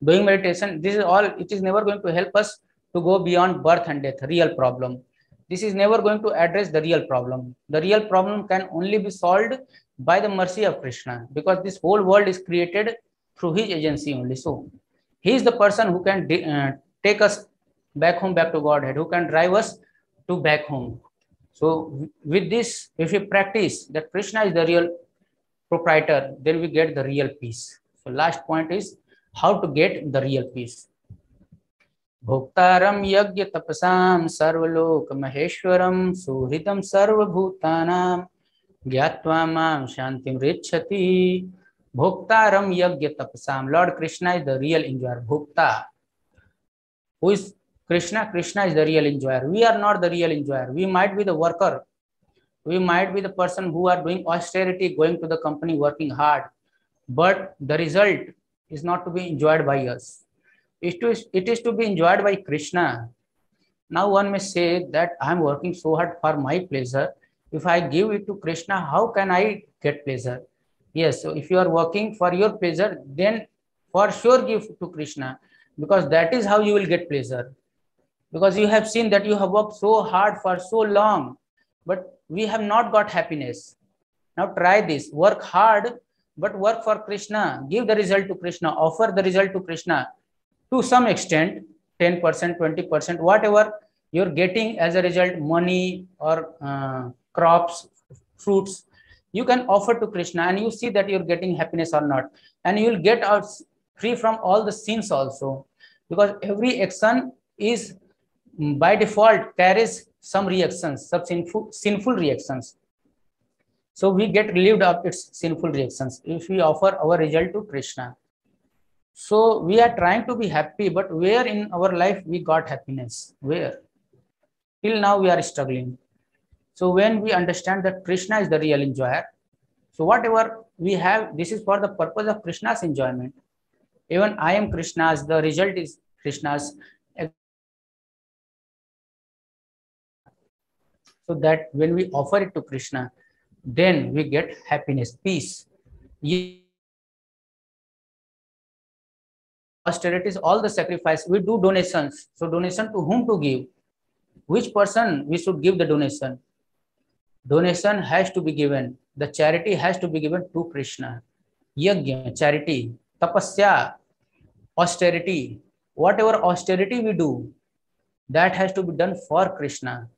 this is all, it is never going to help us to go beyond birth and death, real problem. This is never going to address the real problem. The real problem can only be solved by the mercy of Krishna, because this whole world is created through his agency only. So he is the person who can take us back home, back to Godhead, who can drive us to back home. So with this, if we practice that Krishna is the real proprietor, then we get the real peace. So last point is how to get the real peace. Bhoktaram yagya tapasam sarvalok maheshwaram suhritam sarvabhutanam gyatva mam shantim richati. Bhoktaram yagya tapasam. Lord Krishna is the real enjoyer. Bhokta. Who is Krishna? Krishna is the real enjoyer. We are not the real enjoyer. We might be the worker. We might be the person who are doing austerity, going to the company, working hard. But the result is not to be enjoyed by us. It is to be enjoyed by Krishna. Now one may say that I am working so hard for my pleasure. If I give it to Krishna, how can I get pleasure? Yes, so if you are working for your pleasure, then for sure give to Krishna, because that is how you will get pleasure. Because you have seen that you have worked so hard for so long, but we have not got happiness. Now try this, work hard, but work for Krishna. Give the result to Krishna, offer the result to Krishna. To some extent, 10%, 20%, whatever you're getting as a result, money or crops, fruits, you can offer to Krishna, and you see that you're getting happiness or not. And you will get out free from all the sins also. Because every action is by default carries some reactions, some sinful reactions. So we get relieved of its sinful reactions if we offer our result to Krishna. So we are trying to be happy, but where in our life we got happiness? Where? Till now we are struggling. So when we understand that Krishna is the real enjoyer, so whatever we have, this is for the purpose of Krishna's enjoyment. Even I am Krishna's, the result is Krishna's. So that when we offer it to Krishna, then we get happiness, peace. Austerities, all the sacrifice, we do donations. So donation to whom to give? Which person we should give the donation? Donation has to be given. The charity has to be given to Krishna. Yajna, charity, tapasya, austerity, whatever austerity we do, that has to be done for Krishna.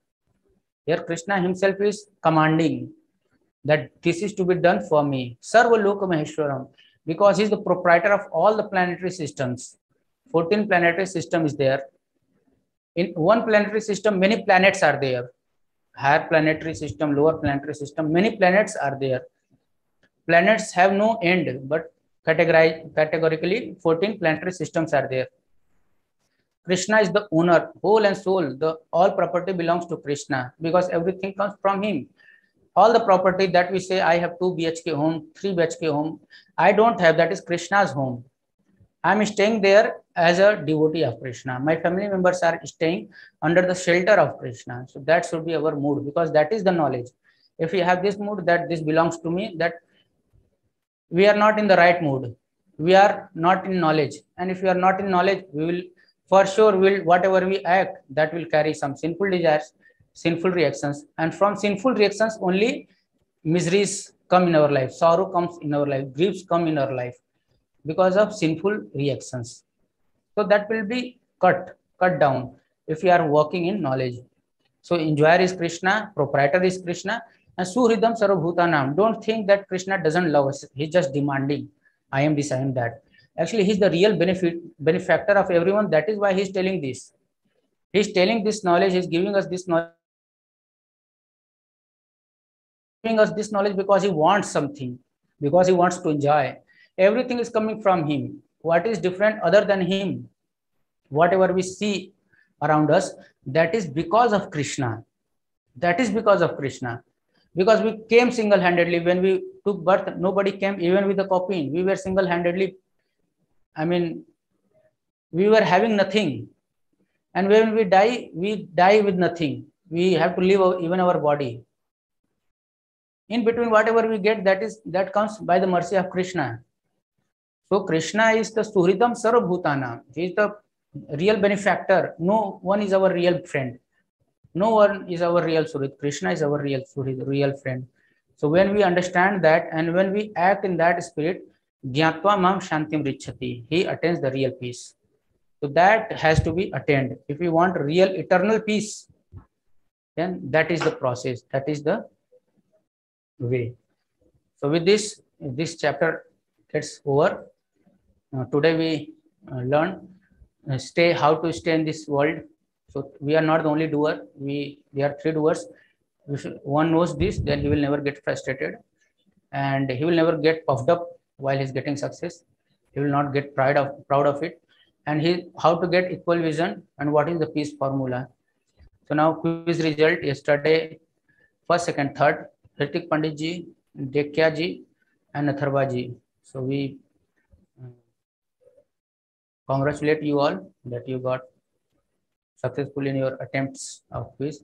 Here Krishna himself is commanding that this is to be done for me. Sarva Loka Maheshwaram, because he is the proprietor of all the planetary systems. 14 planetary system is there. In one planetary system, many planets are there. Higher planetary system, lower planetary system, many planets are there. Planets have no end, but categorically 14 planetary systems are there. Krishna is the owner, whole and soul. The all property belongs to Krishna because everything comes from him. All the property that we say, I have 2 BHK home, 3 BHK home, I don't have. That is Krishna's home. I'm staying there as a devotee of Krishna. My family members are staying under the shelter of Krishna. So that should be our mood, because that is the knowledge. If we have this mood that this belongs to me, that we are not in the right mood. We are not in knowledge. And if we are not in knowledge, we will for sure will whatever we act, that will carry some sinful desires, sinful reactions. And from sinful reactions, only miseries come in our life. Sorrow comes in our life. Griefs come in our life because of sinful reactions. So that will be cut down if we are walking in knowledge. So enjoyer is Krishna, proprietor is Krishna, and Suhridam Sarvabhutanam. Don't think that Krishna doesn't love us. He's just demanding, I am this, I am that. Actually, he's the real benefactor of everyone. That is why he's telling this. He's telling this knowledge, he's giving us this knowledge. Giving us this knowledge because he wants something, because he wants to enjoy. Everything is coming from him. What is different other than him? Whatever we see around us, that is because of Krishna. That is because of Krishna. Because we came single-handedly. When we took birth, nobody came even with a coffin. We were single-handedly. I mean, we were having nothing. And when we die with nothing. We have to leave even our body. In between, whatever we get, that comes by the mercy of Krishna. So Krishna is the Suhridam Sarvabhutana. He is the real benefactor. No one is our real friend. No one is our real Suhrid. Krishna is our real Suhrid, real friend. So when we understand that and when we act in that spirit, Gyatva Mam Shantim Richati, he attains the real peace. So that has to be attained. If we want real eternal peace, then that is the process. That is the way. So with this chapter gets over. Today we learn how to stay in this world. So we are not the only doer. There are 3 doers. One knows this, then he will never get frustrated, and he will never get puffed up while he's getting success. He will not get proud of it. And how to get equal vision and what is the peace formula. So now quiz result yesterday, first, second, third, Ritik Pandit ji, Dekya ji, and Atharva ji. So we congratulate you all that you got successful in your attempts of quiz.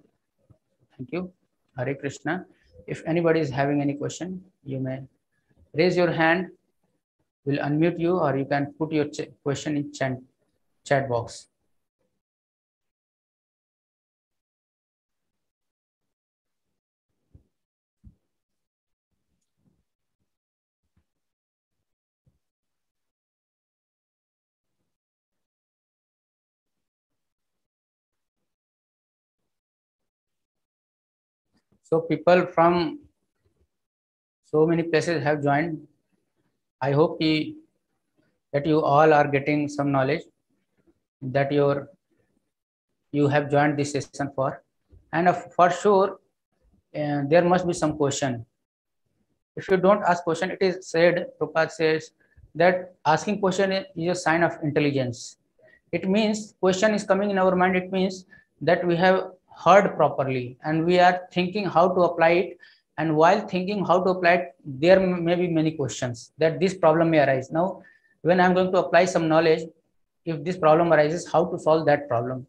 Thank you. Hare Krishna. If anybody is having any question, you may raise your hand. We'll unmute you, or you can put your question in chat box. So people from so many places have joined. I hope that you all are getting some knowledge that you have joined this session for. And for sure, there must be some question. If you don't ask question, it is said, Prabhupada says, that asking question is a sign of intelligence. It means question is coming in our mind. It means that we have heard properly and we are thinking how to apply it, and while thinking how to apply it, there may be many questions that this problem may arise. Now, when I'm going to apply some knowledge, if this problem arises, how to solve that problem.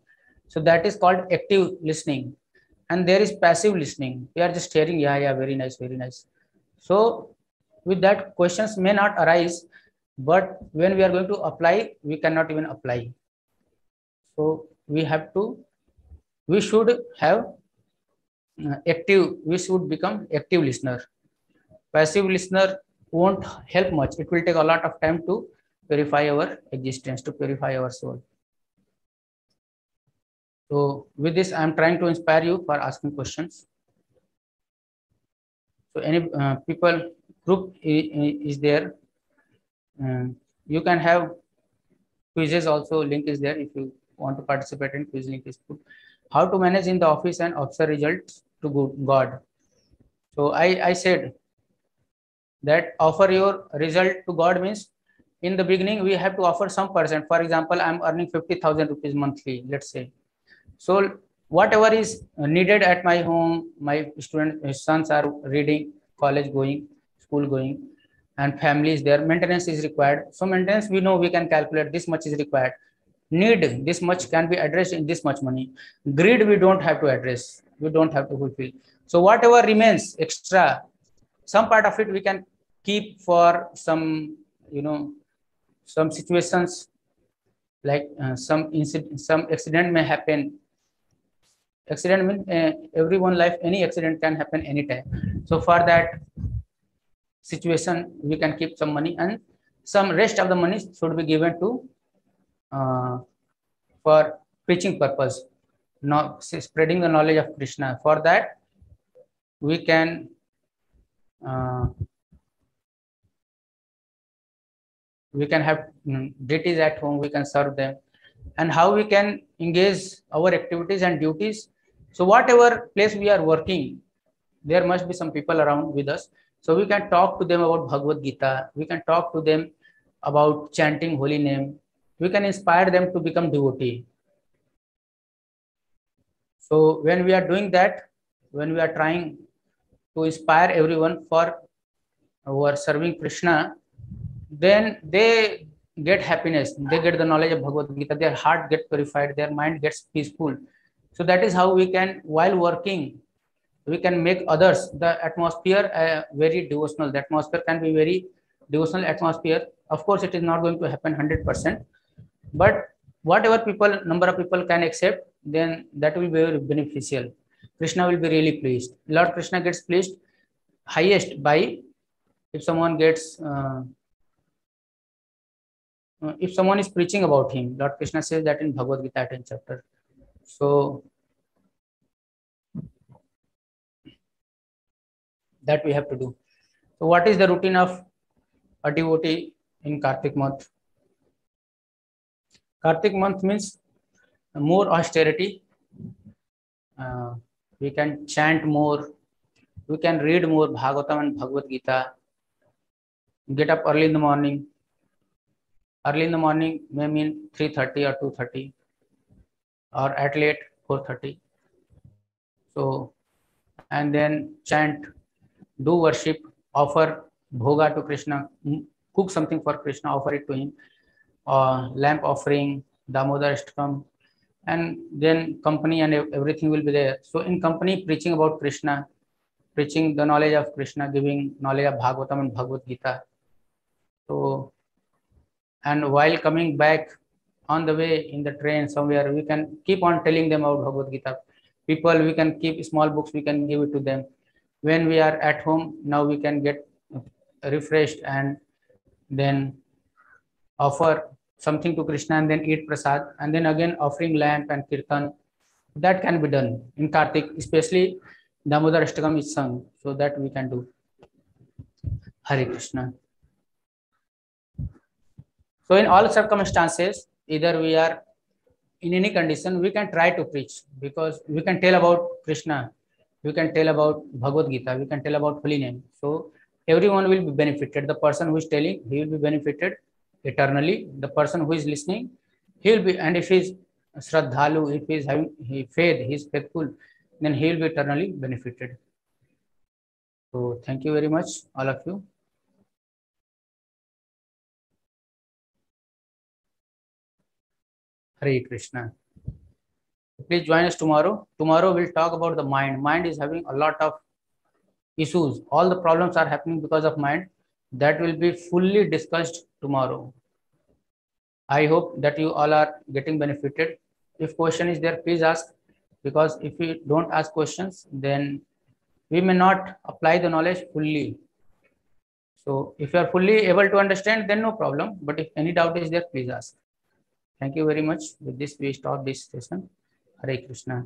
So that is called active listening. And there is passive listening. We are just hearing, yeah, very nice, very nice. So with that, questions may not arise, but when we are going to apply, we cannot even apply. So we should have we should become active listener. Passive listener won't help much. It will take a lot of time to purify our existence, to purify our soul. So with this, I am trying to inspire you for asking questions. So any people group is there. You can have quizzes also. Link is there if you want to participate in quiz. Link is put. How to manage in the office and observe results to God. So I said that offer your result to God means in the beginning we have to offer some percent. For example, I'm earning 50,000 rupees monthly, let's say. So whatever is needed at my home, my sons are reading, college going, school going, and family is there, maintenance is required. So maintenance, we know we can calculate this much is required. Need, this much can be addressed in this much money. Greed, we don't have to address, we don't have to fulfill. So whatever remains extra, some part of it we can keep for some, some situations like some accident may happen. Accident means everyone life, any accident can happen anytime. So for that situation, we can keep some money, and some rest of the money should be given to for preaching purpose, not spreading the knowledge of Krishna. For that, we can have deities at home, we can serve them. And how we can engage our activities and duties. So whatever place we are working, there must be some people around with us. So we can talk to them about Bhagavad Gita. We can talk to them about chanting holy name. We can inspire them to become devotee. So when we are doing that, when we are trying to inspire everyone for our serving Krishna, then they get happiness, they get the knowledge of Bhagavad Gita, their heart gets purified, their mind gets peaceful. So that is how we can, while working, we can make others, the atmosphere very devotional. The atmosphere can be very devotional atmosphere. Of course, it is not going to happen 100%, but whatever people, number of people can accept, then that will be very beneficial. Krishna will be really pleased. Lord Krishna gets pleased highest by if someone gets if someone is preaching about him. Lord Krishna says that in Bhagavad Gita 10th chapter. So that we have to do. So what is the routine of a devotee in Kartik month? Kartik month means more austerity. We can chant more. We can read more Bhagavatam and Bhagavad Gita. Get up early in the morning. Early in the morning may mean 3:30 or 2:30, or at late 4:30. So, and then chant, do worship, offer bhoga to Krishna, cook something for Krishna, offer it to him, lamp offering, Damodar Ashtakam, and then company and everything will be there. So in company, preaching about Krishna, preaching the knowledge of Krishna, giving knowledge of Bhagavatam and Bhagavad Gita. So, and while coming back on the way in the train somewhere, we can keep on telling them about Bhagavad Gita. People, we can keep small books, we can give it to them. When we are at home, now we can get refreshed and then offer something to Krishna and then eat prasad, and then again offering lamp and kirtan. That can be done in Kartik, especially Damodar Ashtakam is sung, so that we can do. Hare Krishna. So in all circumstances, either we are in any condition, we can try to preach, because we can tell about Krishna, we can tell about Bhagavad Gita, we can tell about holy name. So everyone will be benefited. The person who is telling, he will be benefited eternally. The person who is listening, he will be, and if he is Shraddhalu, if he is having faith, he is faithful, then he will be eternally benefited. So thank you very much, all of you. Hare Krishna. Please join us tomorrow. Tomorrow we'll talk about the mind. Mind is having a lot of issues. All the problems are happening because of mind. That will be fully discussed tomorrow. I hope that you all are getting benefited. If question is there, please ask, because if we don't ask questions, then we may not apply the knowledge fully. So if you are fully able to understand, then no problem. But if any doubt is there, please ask. Thank you very much. With this, we stop this session. Hare Krishna.